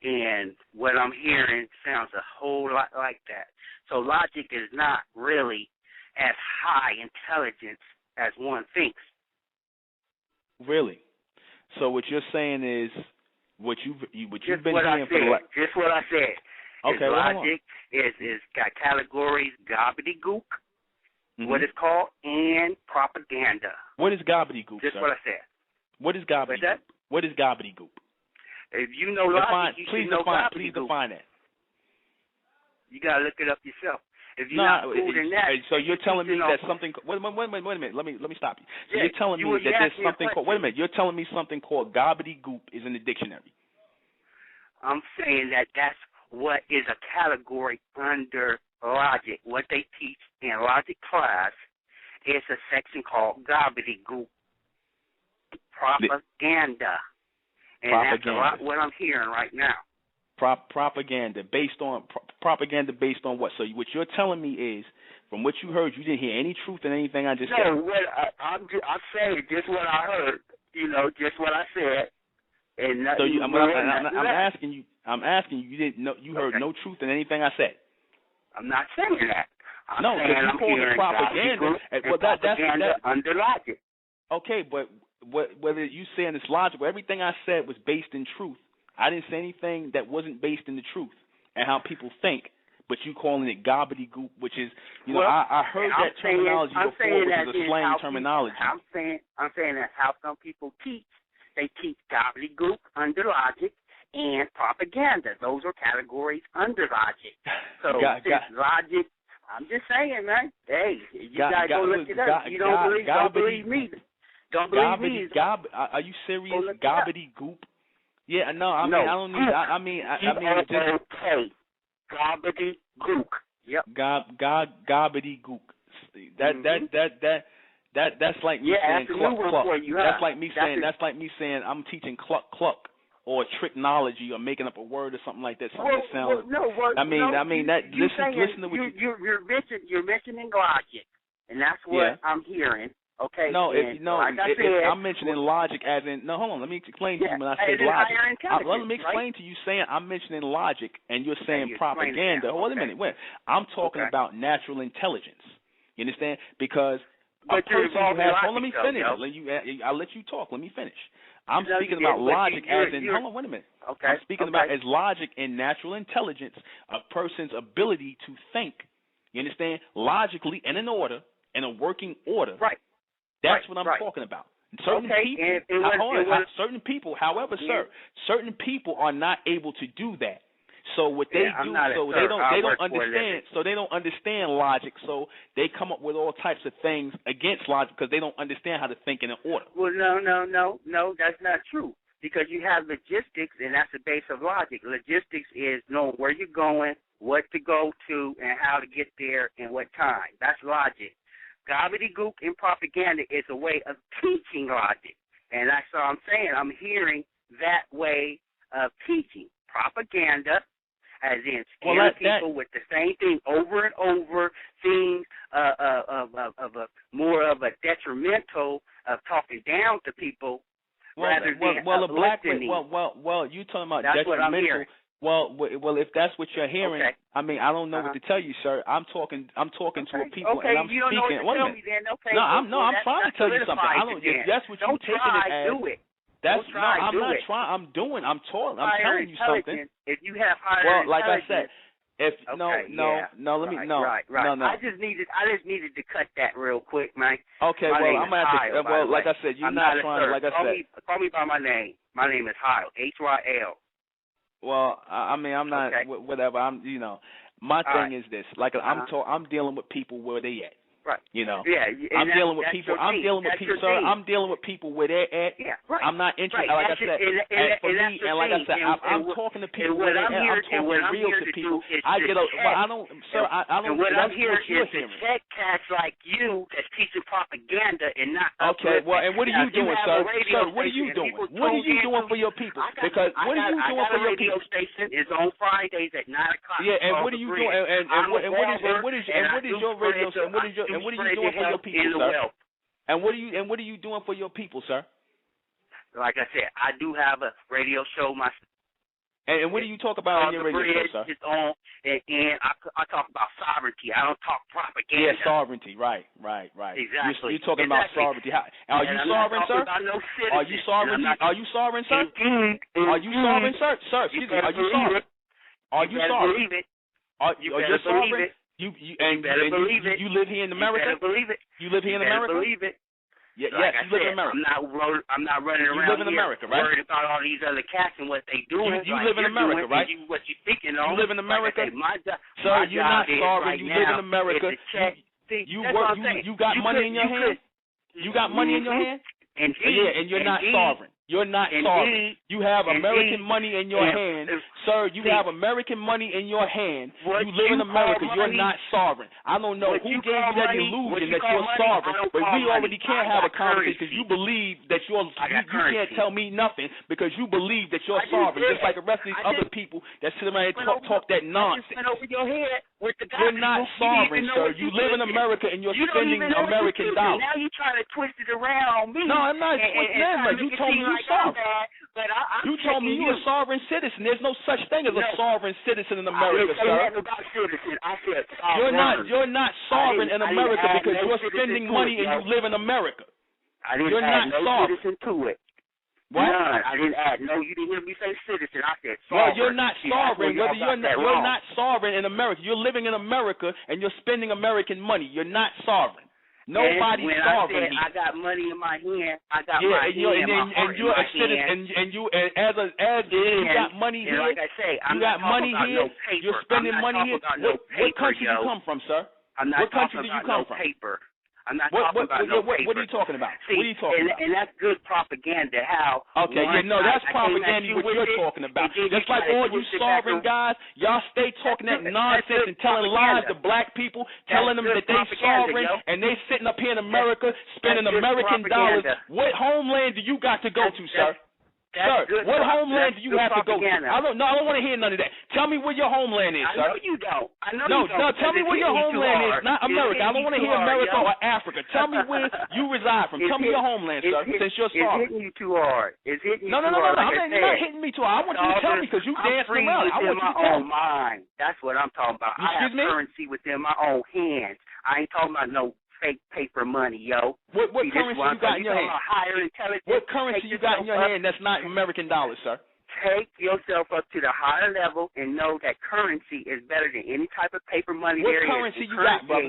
And what I'm hearing sounds a whole lot like that. So logic is not really as high intelligence as one thinks.
Really? So what you're saying is what you've been hearing for the
just what I said.
Okay,
logic is got categories gobbledygook, what it's called, and propaganda.
What is gobbledygook?
Just
sir?
what I said.
What is gobbledygook? What is gobbledygook?
If you know logic, you should know gobbledygook.
Please define that.
You gotta look it up yourself. If you're not cool in that,
so you're telling me that something. Wait a minute. Let me stop you. So you're telling me that there's something called. Wait a minute. You're telling me something called gobbledygook is in the dictionary.
I'm saying that that's what is a category under logic. What they teach in logic class is a section called gobbledygook, propaganda, and that's a lot what I'm hearing right now.
Propaganda based on what? So what you're telling me is, from what you heard, you didn't hear any truth in anything I just said.
No, I'm saying just what I heard. Just what I said. And
so I'm asking you. You didn't know. You heard no truth in anything I said.
I'm not saying that. I'm
because you call it propaganda.
That's under logic.
Okay, but whether you saying it's logical, everything I said was based in truth. I didn't say anything that wasn't based in the truth and how people think, but you calling it gobbledygook, which is, I heard that terminology before, which is a slang terminology.
I'm saying that how some people teach. They teach gobbledygook under logic and propaganda. Those are categories under logic. So logic, I'm just saying, man. Hey, you gotta go look it up. You don't believe me. Don't believe me.
Are you serious? Gobbledygook. Yeah, no, I don't need. I mean,
just gobbledygook. Yep.
Gobbledygook. That's like me saying cluck cluck. That's like me saying I'm teaching cluck cluck or tricknology or making up a word or something like that. Something that sounds. Listen to what
you're mentioning logic, and that's what I'm hearing. Okay.
I'm mentioning logic as in. No, hold on. Let me explain to you when I say logic. Let me explain to you saying I'm mentioning logic and you're saying propaganda. Hold a minute. Wait. I'm talking about natural intelligence. You understand? Because a person who has. Let me finish. I'll let you talk. Let me finish. I'm speaking about logic as in. Hold on. Wait a minute.
Okay.
I'm speaking about as logic and natural intelligence, a person's ability to think. You understand? Logically and in order, in a working order.
Right.
That's what I'm talking about. Certain people, however, sir, certain people are not able to do that. So what they do, they don't understand logic. So they come up with all types of things against logic because they don't understand how to think in an order.
Well, no, that's not true. Because you have logistics, and that's the base of logic. Logistics is knowing where you're going, what to go to, and how to get there, and what time. That's logic. Gobbledygook and propaganda is a way of teaching logic. And that's all I'm saying. I'm hearing that way of teaching. Propaganda, as in scaring people with the same thing over and over, things more of a detrimental of talking down to people rather than uplifting.
Well, you talking about
that's
detrimental.
What I'm hearing.
Well, if that's what you're hearing, I mean, I don't know what to tell you, sir. I'm talking to a people, and I'm
you don't
speaking.
Know what to tell me then. Okay,
I'm trying to tell you something. If that's what you're taking it as.
Do it.
I'm not trying. I'm telling you something.
If you have higher
like I said,
Right. I just needed to cut that real quick, man.
Okay, I'm gonna have to. Well, like I said, you're not trying. Like I said,
call me by my name. My name is Hyle. HYL.
Well, I mean, I'm not whatever. My thing is this. Like I'm dealing with people where they at.
Right.
I'm dealing with people. I'm dealing with people, sir. I'm dealing with people where they're at.
Yeah, right.
I'm not interested.
Right.
Like I said, I'm talking to people where they're at. I'm talking real to people. I get a. Well, I don't, sir. I don't.
And what I'm hearing is to check cats like you that's teaching propaganda and not.
Okay. Well, and what are you doing, sir? Sir, what are you doing? What are you doing for your people? Because what are you doing for your people?
Radio station is on Fridays at 9:00.
Yeah, and what are you doing? And what is your radio station? What are you doing for your people, sir? And what are you doing for your people, sir?
Like I said, I do have a radio show myself.
And what do you talk about on your radio show, sir?
It's on, and I talk about sovereignty. I don't talk propaganda.
Yeah, sovereignty. Right.
Exactly.
You're talking about sovereignty. Are you sovereign, sir? Are you sovereign? Are you sovereign, sir? Are you sovereign, sir? Sir, excuse me. Are you sovereign? Are you sovereign? Are you sovereign? You live here in America?
You better believe it.
You live here in America?
Believe it.
Yeah,
so like
yes, you live in America.
I'm not running around.
You live in America, right?
Worried about all these other cats and what they doing.
You live in America, right?
What you thinking on?
You live in America.
Like
Sir, you're not sovereign. You live in America. You work. You got money in your hand. You got money in your hand. Yeah, and you're not sovereign. You're not sovereign. You have American money in your hand. Sir, you have American money in your hand. You live in America. You're not sovereign. I don't know who gave you that illusion that you're sovereign, but we already can't have a conversation because you believe that you can't tell me nothing because you believe that you're sovereign, just like the rest of these other people that sit around and talk that nonsense. You're not sovereign, sir. You live in America and you're spending American dollars.
Now you're trying to twist it around on me.
No, I'm not twisting it. You told me you're sovereign. You told me you're a sovereign citizen. There's no such thing as a sovereign citizen in America, sir. You're not sovereign in America because you're spending money and you live in America.
You're not sovereign. Citizen to it.
What?
None. I didn't add. No, you didn't hear me say citizen. I said sovereign.
Well, you're not sovereign. You're not sovereign in America. You're living in America and you're spending American money. You're not sovereign. Nobody's sovereign.
I got money in my hand. I got
my
hand.
You're a citizen, and you got money here.
Like I say,
you got money here. You're spending money here. What country do you come from, sir? What country do you come from?
Paper. I'm not talking about no paper.
What are you talking about?
See,
what are you talking about?
And that's good propaganda. How?
Okay, that's propaganda. What you're talking about. Just like all you sovereign guys, y'all stay talking that nonsense and telling lies to black people, telling them that they sovereign and they sitting up here in America spending American dollars. What homeland do you got to go to, sir? Sir, what homeland do you have to go to? I don't want to hear none of that. Tell me where your homeland is, sir.
I know you don't.
No, tell me where your homeland is, not America. I don't want to hear America or Africa. Tell me where you reside from. Tell me your homeland, sir, since you're sovereign.
It's hitting you too hard. It's hitting you
too hard. No. You're not hitting me too hard. I want you to tell me because you dancing around. I want you to tell me.
Mind. That's what I'm talking about. I have currency within my own hands. I ain't talking about no fake paper money, yo.
What currency you got in your hand?
Higher intelligence.
What currency you got in your hand that's not American dollars, sir?
Take yourself up to the higher level and know that currency is better than any type of paper money there is.
What currency you got, brother?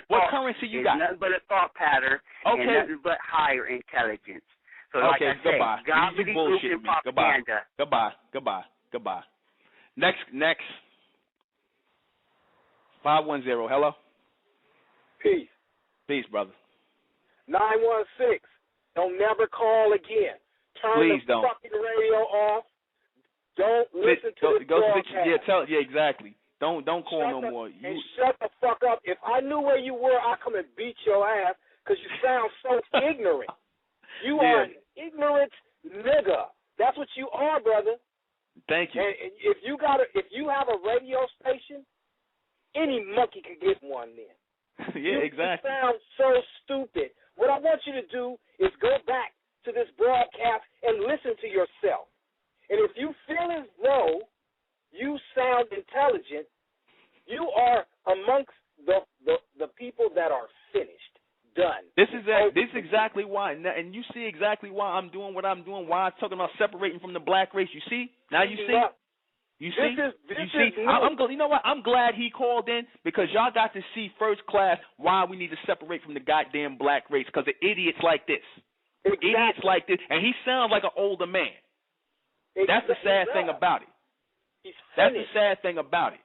What currency you got?
Nothing but a thought pattern and nothing but higher intelligence. So like I say, gobbledygook and propaganda.
Goodbye. Next. 510, hello? Peace, brother.
916. Don't never call again. Turn
Please
the
don't.
fucking radio off. Don't listen to the broadcast.
Exactly. Don't call no more.
And shut the fuck up. If I knew where you were, I'd come and beat your ass because you sound so ignorant. You are an ignorant nigga. That's what you are, brother.
Thank you.
And if you have a radio station, any monkey could get one then.
Yeah, exactly.
You sound so stupid. What I want you to do is go back to this broadcast and listen to yourself. And if you feel as though you sound intelligent, you are amongst the people that are finished, done.
This is exactly why, and you see exactly why I'm doing what I'm doing. Why I'm talking about separating from the black race. You see now. You see. You see? You know what? I'm glad he called in because y'all got to see first class why we need to separate from the goddamn black race because of idiots like this.
Exactly.
Idiots like this. And he sounds like an older man.
Exactly.
That's the sad thing about it. That's the sad thing about it.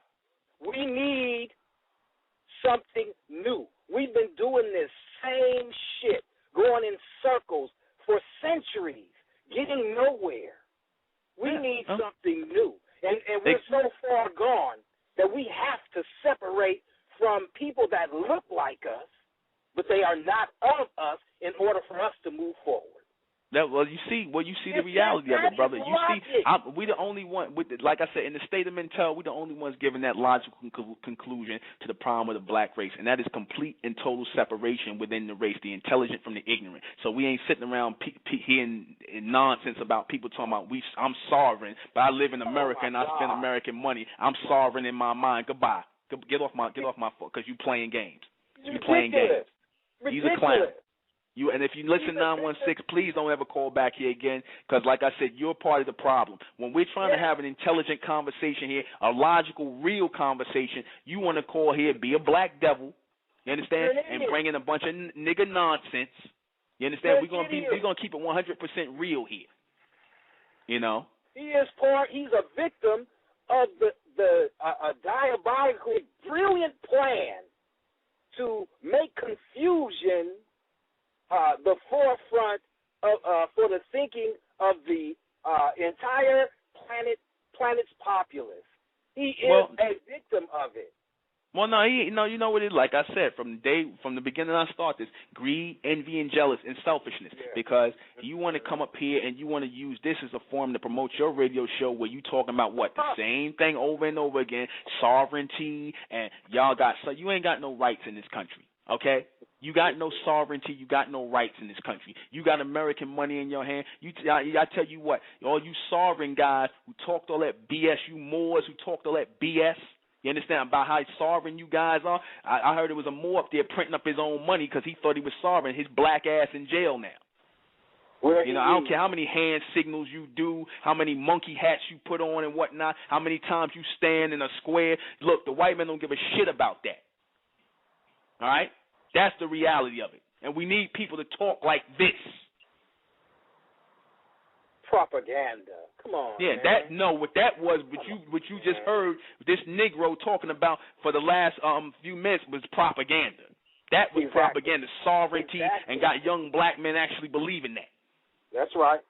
We need something new. We've been doing this same shit, going in circles for centuries, getting nowhere. We need something new. And we're so far gone that we have to separate from people that look like us, but they are not of us in order for us to move forward.
You see the reality of it, brother. You see, we the only one like I said, in the state of mental, we the only ones giving that logical conclusion to the problem with the black race, and that is complete and total separation within the race, the intelligent from the ignorant. So we ain't sitting around hearing nonsense about people talking about I'm sovereign, but I live in America and I spend American money. I'm sovereign in my mind. Goodbye. Get off my foot, because you playing games. You playing games. He's a clown. And if you listen 916, please don't ever call back here again, because like I said, you're part of the problem. When we're trying to have an intelligent conversation here, a logical, real conversation, you want to call here, be a black devil, you understand, and bring in a bunch of nigga nonsense. You understand? We're gonna keep it 100% real here. You know.
He's a victim of the diabolically brilliant plan to make confusion the forefront of for the thinking of the entire planet's populace. He is a victim of it.
Well, no, you know what it is. Like I said, from the beginning I start this, greed, envy, and jealous, and selfishness. Yeah. Because you want to come up here and you want to use this as a form to promote your radio show where you talking about what? The same thing over and over again, sovereignty, and so you ain't got no rights in this country, okay? You got no sovereignty. You got no rights in this country. You got American money in your hand. I tell you what, all you sovereign guys who talked all that BS, you Moors who talked all that BS, you understand about how sovereign you guys are? I heard there was a Moor up there printing up his own money because he thought he was sovereign. His black ass in jail now. I don't care how many hand signals you do, how many monkey hats you put on and whatnot, how many times you stand in a square. Look, the white man don't give a shit about that. All right? That's the reality of it. And we need people to talk like this.
Propaganda. Come on.
Yeah,
man.
What that was, what you just heard this Negro talking about for the last few minutes was propaganda. That was propaganda, sovereignty, and got young black men actually believing that.
That's right.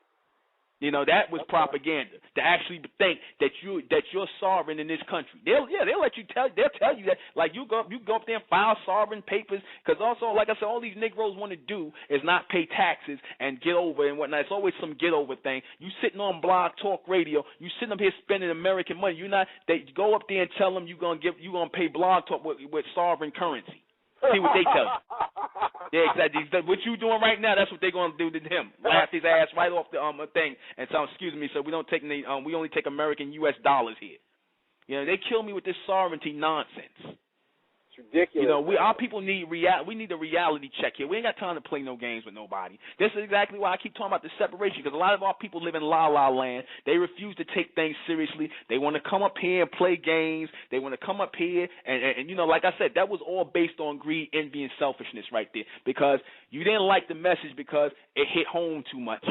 You know, that was propaganda, to actually think that you're sovereign in this country. They'll let you they'll tell you that, like you go up there and file sovereign papers, because also, like I said, all these Negroes want to do is not pay taxes and get over and whatnot. It's always some get over thing. You sitting on Blog Talk Radio, you sitting up here spending American money. They go up there and tell them you're gonna pay Blog Talk with sovereign currency. See what they tell you. Yeah, exactly. What you doing right now, that's what they're going to do to him. Laugh his ass right off the thing and tell him, excuse me, sir, we don't take any, we only take American U.S. dollars here. You know, they kill me with this sovereignty nonsense.
It's ridiculous.
You know, our people need we need a reality check here. We ain't got time to play no games with nobody. This is exactly why I keep talking about the separation, because a lot of our people live in la-la land. They refuse to take things seriously. They want to come up here and play games. They want to come up here and you know, like I said, that was all based on greed, envy, and selfishness right there, because you didn't like the message because it hit home too much,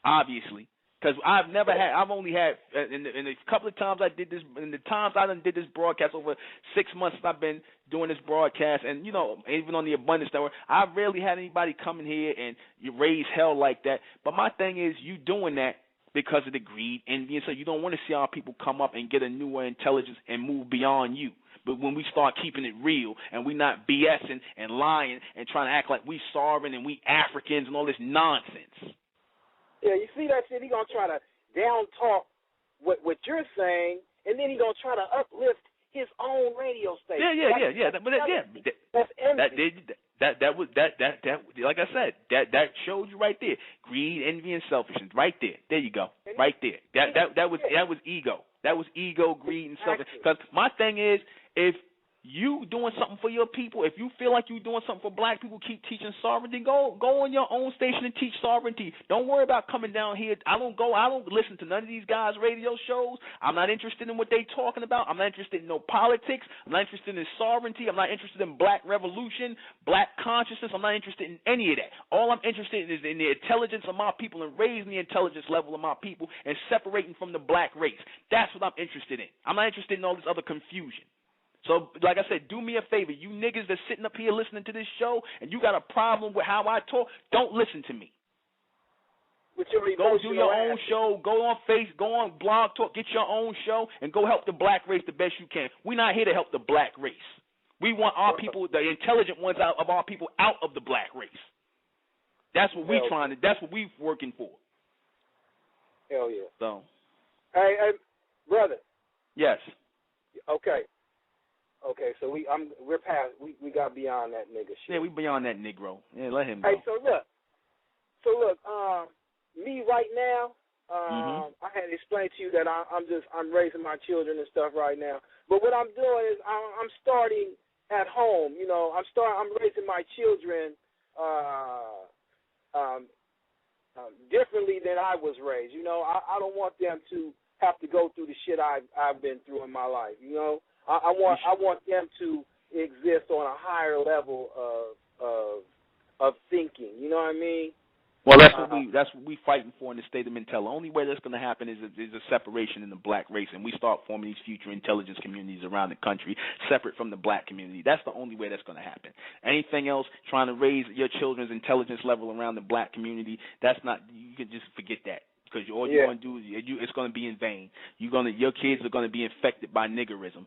obviously. Because I've only had, in the couple of times I did this, in the times I done did this broadcast over 6 months I've been doing this broadcast, and, you know, even on the Abundance Network, I rarely had anybody come in here and you raise hell like that. But my thing is, you doing that because of the greed, envy, and so you don't want to see our people come up and get a newer intelligence and move beyond you. But when we start keeping it real and we not BSing and lying and trying to act like we sovereign and we Africans and all this nonsense.
Yeah, you see that shit? He gonna try to down talk what you're saying, and then he gonna try to uplift his own radio station.
Yeah.
That's envy.
That was like I said, that showed you right there. Greed, envy, and selfishness. Right there. There you go. Right there. That was ego. That was ego, greed, and selfishness. Because my thing is, if you doing something for your people, if you feel like you're doing something for black people, keep teaching sovereignty, go on your own station and teach sovereignty. Don't worry about coming down here. I don't listen to none of these guys' radio shows. I'm not interested in what they talking about. I'm not interested in no politics. I'm not interested in sovereignty. I'm not interested in black revolution, black consciousness. I'm not interested in any of that. All I'm interested in is in the intelligence of my people and raising the intelligence level of my people and separating from the black race. That's what I'm interested in. I'm not interested in all this other confusion. So, like I said, do me a favor. You niggas that's sitting up here listening to this show and you got a problem with how I talk, don't listen to me. Go do your own show. Go on Blog Talk, get your own show, and go help the black race the best you can. We're not here to help the black race. We want our people, the intelligent ones of our people, out of the black race. That's what that's what we working for.
Hell yeah.
So.
Hey, brother.
Yes.
Okay. So we're past. We got beyond that nigga shit.
Yeah, we beyond that Negro. Yeah, let him go.
Hey, so look. Me right now. I had to explain to you that I'm raising my children and stuff right now. But what I'm doing is I'm starting at home. You know, I'm raising my children differently than I was raised. You know, I don't want them to have to go through the shit I've been through in my life. You know, I want them to exist on a higher level of thinking. You know what I mean?
Well, that's what we fighting for in the state of Mentel. The only way that's going to happen is a separation in the black race, and we start forming these future intelligence communities around the country, separate from the black community. That's the only way that's going to happen. Anything else, trying to raise your children's intelligence level around the black community, that's not. You can just forget that, because all you're going to do is it's going to be in vain. Your kids are going to be infected by niggerism.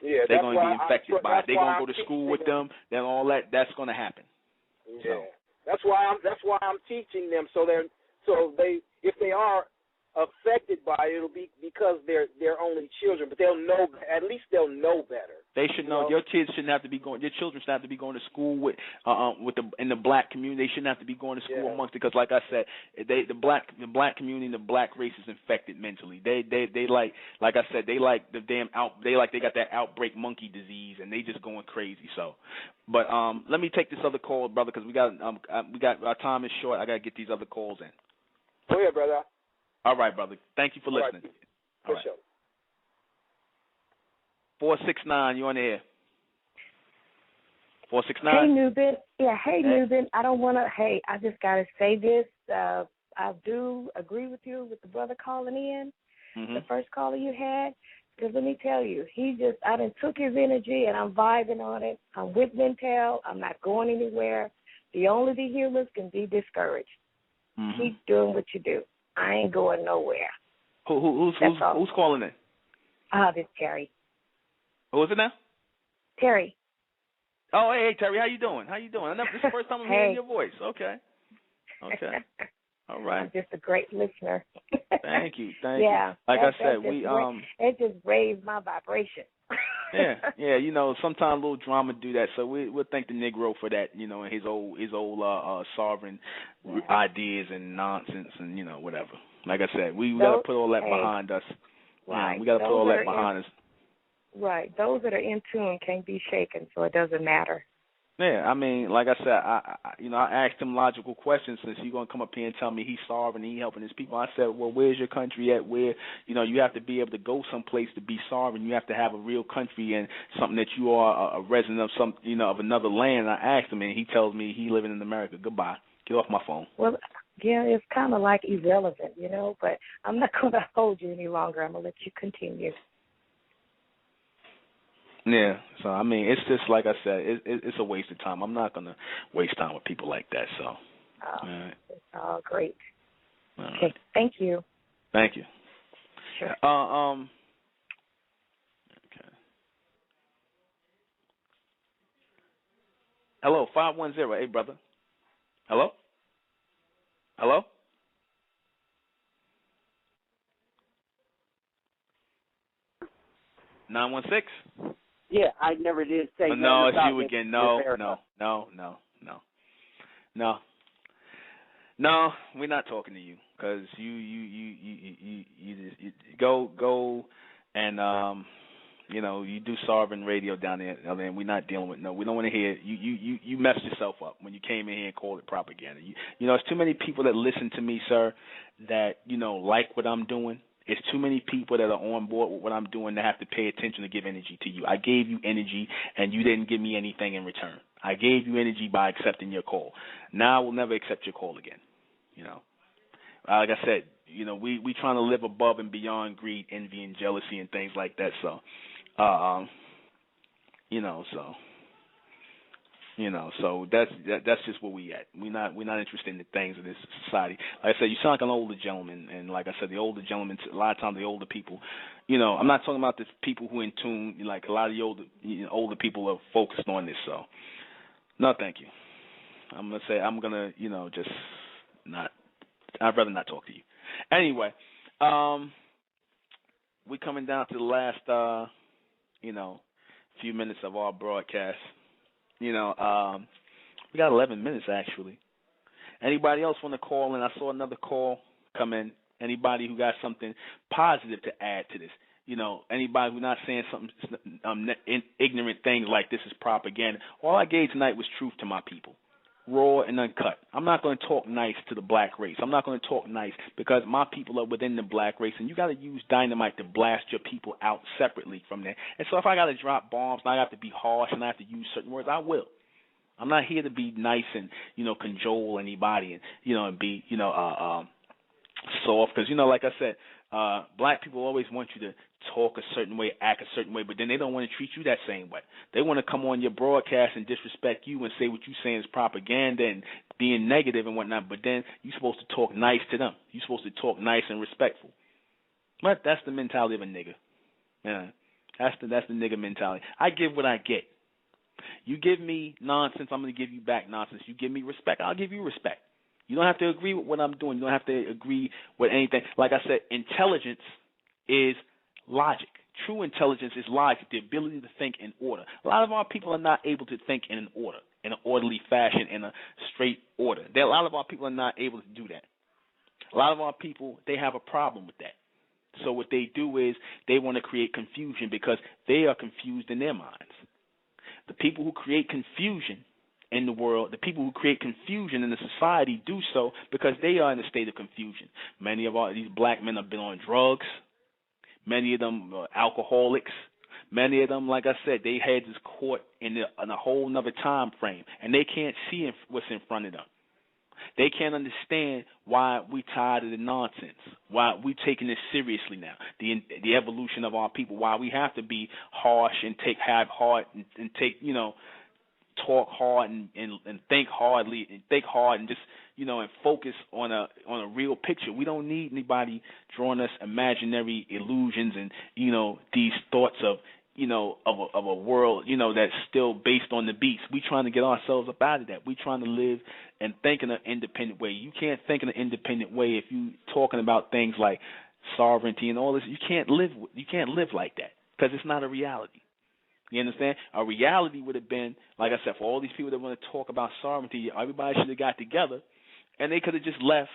Yeah,
they're going to be infected by it. They're going to go to school with them. Then all that's going to happen.
Yeah.
So.
That's why I'm teaching them so they if they are affected by it, it'll be because they're only children, but at least they'll know better.
They should know. Your kids shouldn't have to be going. Your children should have to be going to school in the black community. They shouldn't have to be going to school amongst, because, like I said, the black community and the black race is infected mentally. They like I said, they like the damn they got that outbreak monkey disease, and they just going crazy. So, but let me take this other call, brother, because we got our time is short. I got to get these other calls in.
Go ahead, brother.
All right, brother. Thank you for listening.
All right.
469, you on the air. 469.
Hey, Nubin. Yeah, hey, Nubin. I don't want to, I just got to say this. I do agree with you with the brother calling in, the first caller you had, because let me tell you, I done took his energy and I'm vibing on it. I'm with Mentel. I'm not going anywhere. Only the humans can be discouraged. Keep doing what you do. I ain't going nowhere.
Who's calling in?
This is Terry.
Who is it now?
Terry.
Oh, hey, Terry, how you doing? This is the first time I'm hearing your voice. Okay. All right.
I'm just a great listener.
Thank you.
Yeah.
Like I said,
it just raised my vibration.
Yeah. You know, sometimes little drama do that. So we'll thank the Negro for that. You know, and his old sovereign ideas and nonsense and whatever. Like I said, we got to put all that behind us.
Right.
Yeah, we got to put all that behind us.
Right. Those that are in tune can't be shaken, so it doesn't matter.
Yeah, I mean, like I said, I asked him logical questions, since he's going to come up here and tell me he's sovereign and he's helping his people. I said, well, where's your country at? Where, you have to be able to go someplace to be sovereign. You have to have a real country and something that you are a resident of of another land. I asked him, and he tells me he living in America. Goodbye. Get off my phone.
Well, yeah, it's kind of like irrelevant, but I'm not going to hold you any longer. I'm going to let you continue.
Yeah, so I mean, it's just like I said, it's a waste of time. I'm not gonna waste time with people like that. So, all right.
It's all great.
All
okay,
right.
Thank you.
Thank you.
Sure.
Okay. Hello, 510. Hey, brother. Hello. 916.
Yeah, I never did say.
No, it's you again. No, we're not talking to you, because you go and you do sovereign radio down there, and we're not dealing with we don't want to hear it. You messed yourself up when you came in here and called it propaganda. It's too many people that listen to me, sir, that like what I'm doing. It's too many people that are on board with what I'm doing that have to pay attention to give energy to you. I gave you energy, and you didn't give me anything in return. I gave you energy by accepting your call. Now I will never accept your call again. Like I said, we trying to live above and beyond greed, envy, and jealousy and things like that. So, so that's just where we at. We're not interested in the things of this society. Like I said, you sound like an older gentleman, and like I said, the older gentlemen, a lot of times the older people, I'm not talking about the people who in tune. Like a lot of the older people are focused on this. So, no, thank you. I'm gonna, just not. I'd rather not talk to you. Anyway, we're coming down to the last, few minutes of our broadcast. We got 11 minutes actually. Anybody else want to call in? I saw another call come in. Anybody who got something positive to add to this? Anybody who's not saying something ignorant things like this is propaganda. All I gave tonight was truth to my people, raw and uncut. I'm not going to talk nice to the black race. I'm not going to talk nice because my people are within the black race, and you got to use dynamite to blast your people out separately from there. And so if I got to drop bombs and I have to be harsh and I have to use certain words, I will. I'm not here to be nice and, cajole anybody and, and be, soft. Because, like I said, black people always want you to talk a certain way, act a certain way, but then they don't want to treat you that same way. They want to come on your broadcast and disrespect you and say what you're saying is propaganda and being negative and whatnot, but then you're supposed to talk nice to them. You're supposed to talk nice and respectful. But that's the mentality of a nigga. Yeah, that's the nigga mentality. I give what I get. You give me nonsense, I'm going to give you back nonsense. You give me respect, I'll give you respect. You don't have to agree with what I'm doing. You don't have to agree with anything. Like I said, intelligence is logic. True intelligence is logic, the ability to think in order. A lot of our people are not able to think in an order, in an orderly fashion, in a straight order. A lot of our people are not able to do that. A lot of our people, they have a problem with that. So what they do is they want to create confusion because they are confused in their minds. The people who create confusion in the world, the people who create confusion in the society do so because they are in a state of confusion. Many of these black men have been on drugs. Many of them are alcoholics. Many of them, like I said, they heads is caught in a whole other time frame, and they can't see what's in front of them. They can't understand why we tired of the nonsense, why we taking this seriously now, the evolution of our people, why we have to be harsh and have heart and take, talk hard and think hard and just, and focus on a real picture. We don't need anybody drawing us imaginary illusions and, these thoughts of, of a world, that's still based on the beast. We trying to get ourselves up out of that. We trying to live and think in an independent way. You can't think in an independent way if you talking about things like sovereignty and all this. You can't live like that because it's not a reality. You understand? A reality would have been, like I said, for all these people that want to talk about sovereignty, everybody should have got together, and they could have just left.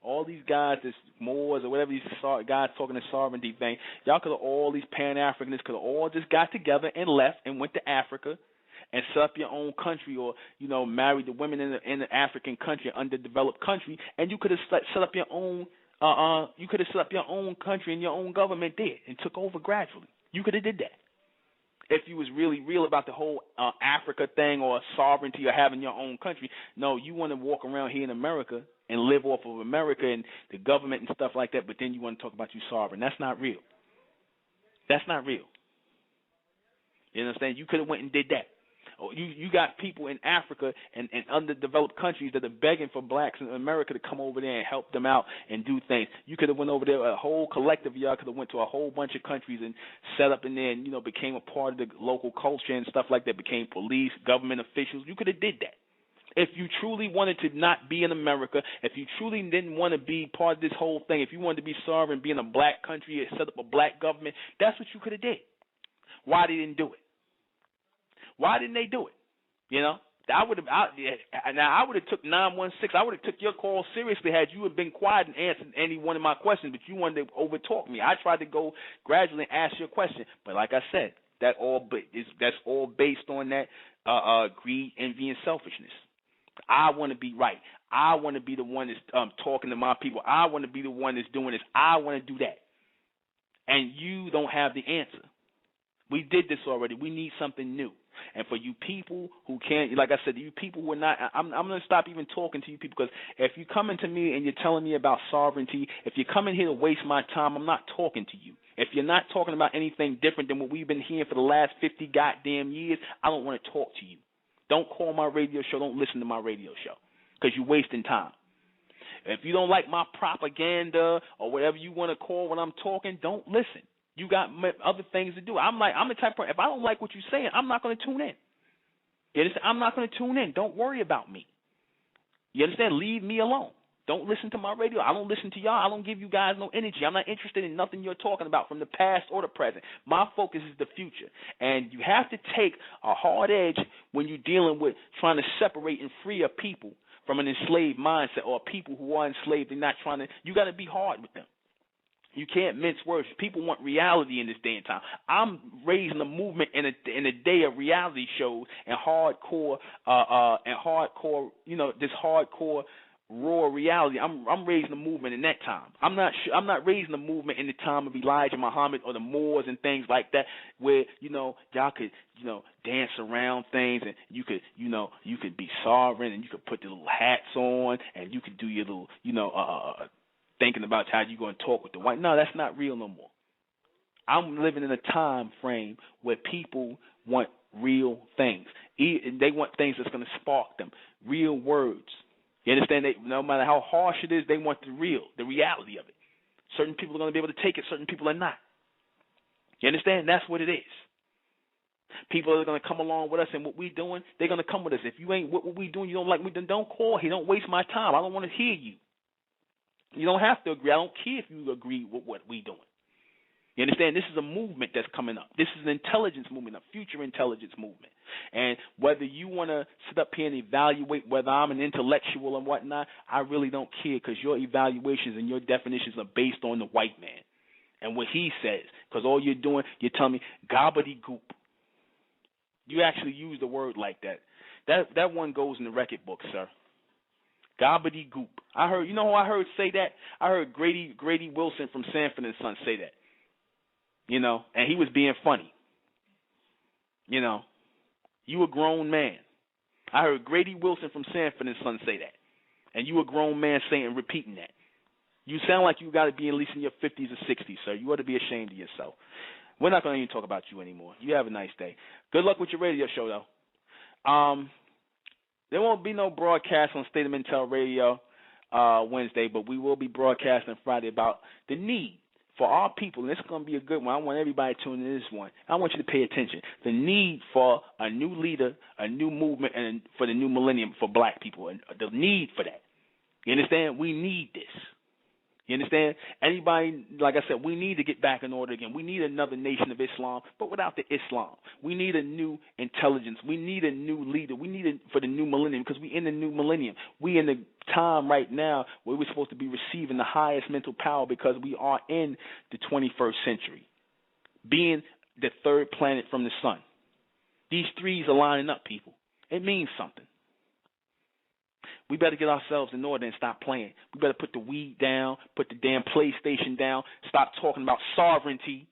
All these guys, this Moors or whatever these guys talking the sovereignty thing, y'all could have, all these Pan-Africanists could have all just got together and left and went to Africa and set up your own country or, married the women in the African country, underdeveloped country, and you could have set up your own country and your own government there and took over gradually. You could have did that. If you was really real about the whole Africa thing or sovereignty or having your own country. No, you want to walk around here in America and live off of America and the government and stuff like that, but then you want to talk about you sovereign. That's not real. That's not real. You understand? You could have went and did that. You got people in Africa and underdeveloped countries that are begging for blacks in America to come over there and help them out and do things. You could have went over there, a whole collective of y'all could have went to a whole bunch of countries and set up in there and, became a part of the local culture and stuff like that, became police, government officials. You could have did that. If you truly wanted to not be in America, if you truly didn't want to be part of this whole thing, if you wanted to be sovereign, be in a black country, set up a black government, that's what you could have did. Why they didn't do it? Why didn't they do it? I would have took 916. I would have took your call seriously had you have been quiet and answered any one of my questions, but you wanted to overtalk me. I tried to go gradually and ask your question, but like I said, that's all based on that greed, envy, and selfishness. I want to be right. I want to be the one that's talking to my people. I want to be the one that's doing this. I want to do that, and you don't have the answer. We did this already. We need something new. And for you people who can't, like I said, you people who are not, I'm going to stop even talking to you people because if you come into me and you're telling me about sovereignty, if you come in here to waste my time, I'm not talking to you. If you're not talking about anything different than what we've been hearing for the last 50 goddamn years, I don't want to talk to you. Don't call my radio show. Don't listen to my radio show because you're wasting time. If you don't like my propaganda or whatever you want to call when I'm talking, don't listen. You got other things to do. I'm the type of person, if I don't like what you're saying, I'm not going to tune in. I'm not going to tune in. Don't worry about me. You understand? Leave me alone. Don't listen to my radio. I don't listen to y'all. I don't give you guys no energy. I'm not interested in nothing you're talking about from the past or the present. My focus is the future. And you have to take a hard edge when you're dealing with trying to separate and free a people from an enslaved mindset, or people who are enslaved and not trying to. You got to be hard with them. You can't mince words. People want reality in this day and time. I'm raising a movement in a day of reality shows and hardcore, this hardcore raw reality. I'm raising a movement in that time. I'm not raising a movement in the time of Elijah Muhammad or the Moors and things like that, where y'all could dance around things, and you could be sovereign, and you could put the little hats on, and you could do your little thinking about how you're going to talk with the white. No, that's not real no more. I'm living in a time frame where people want real things. They want things that's going to spark them, real words. You understand? No matter how harsh it is, they want the reality of it. Certain people are going to be able to take it. Certain people are not. You understand? That's what it is. People are going to come along with us, and what we're doing, they're going to come with us. If you ain't what we doing, you don't like me, then don't call here. Don't waste my time. I don't want to hear you. You don't have to agree. I don't care if you agree with what we're doing. You understand? This is a movement that's coming up. This is an intelligence movement, a future intelligence movement. And whether you want to sit up here and evaluate whether I'm an intellectual and whatnot, I really don't care, because your evaluations and your definitions are based on the white man and what he says. Because all you're doing, you're telling me gobbledygook. You actually use the word like that. That one goes in the record book, sir. Gobbledygook. I heard, you know who I heard say that? I heard Grady Wilson from Sanford and Son say that. And he was being funny. You a grown man. I heard Grady Wilson from Sanford and Son say that. And you a grown man repeating that. You sound like you got to be at least in your 50s or 60s, sir. You ought to be ashamed of yourself. We're not going to even talk about you anymore. You have a nice day. Good luck with your radio show, though. There won't be no broadcast on State of Intel Radio Wednesday, but we will be broadcasting Friday about the need for our people, and this is going to be a good one. I want everybody to tune in this one. I want you to pay attention. The need for a new leader, a new movement, and for the new millennium for black people, and the need for that. You understand? We need this. You understand? Anybody, like I said, we need to get back in order again. We need another nation of Islam, but without the Islam. We need a new intelligence. We need a new leader. We need it for the new millennium, because we're in the new millennium. We in the time right now where we're supposed to be receiving the highest mental power, because we are in the 21st century, being the third planet from the sun. These threes are lining up, people. It means something. We better get ourselves in order and stop playing. We better put the weed down, put the damn PlayStation down, stop talking about sovereignty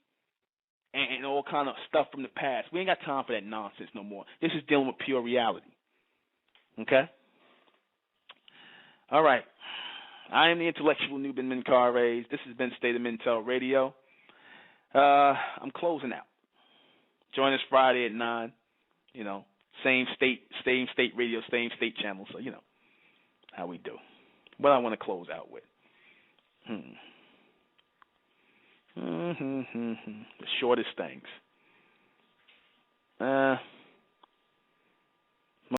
and all kind of stuff from the past. We ain't got time for that nonsense no more. This is dealing with pure reality. Okay? All right. I am the intellectual Nuben Menkarayzz. This has been State of Intel Radio. I'm closing out. Join us Friday at 9. Same state radio, same state channel. So, how we do. What I want to close out with. The shortest things.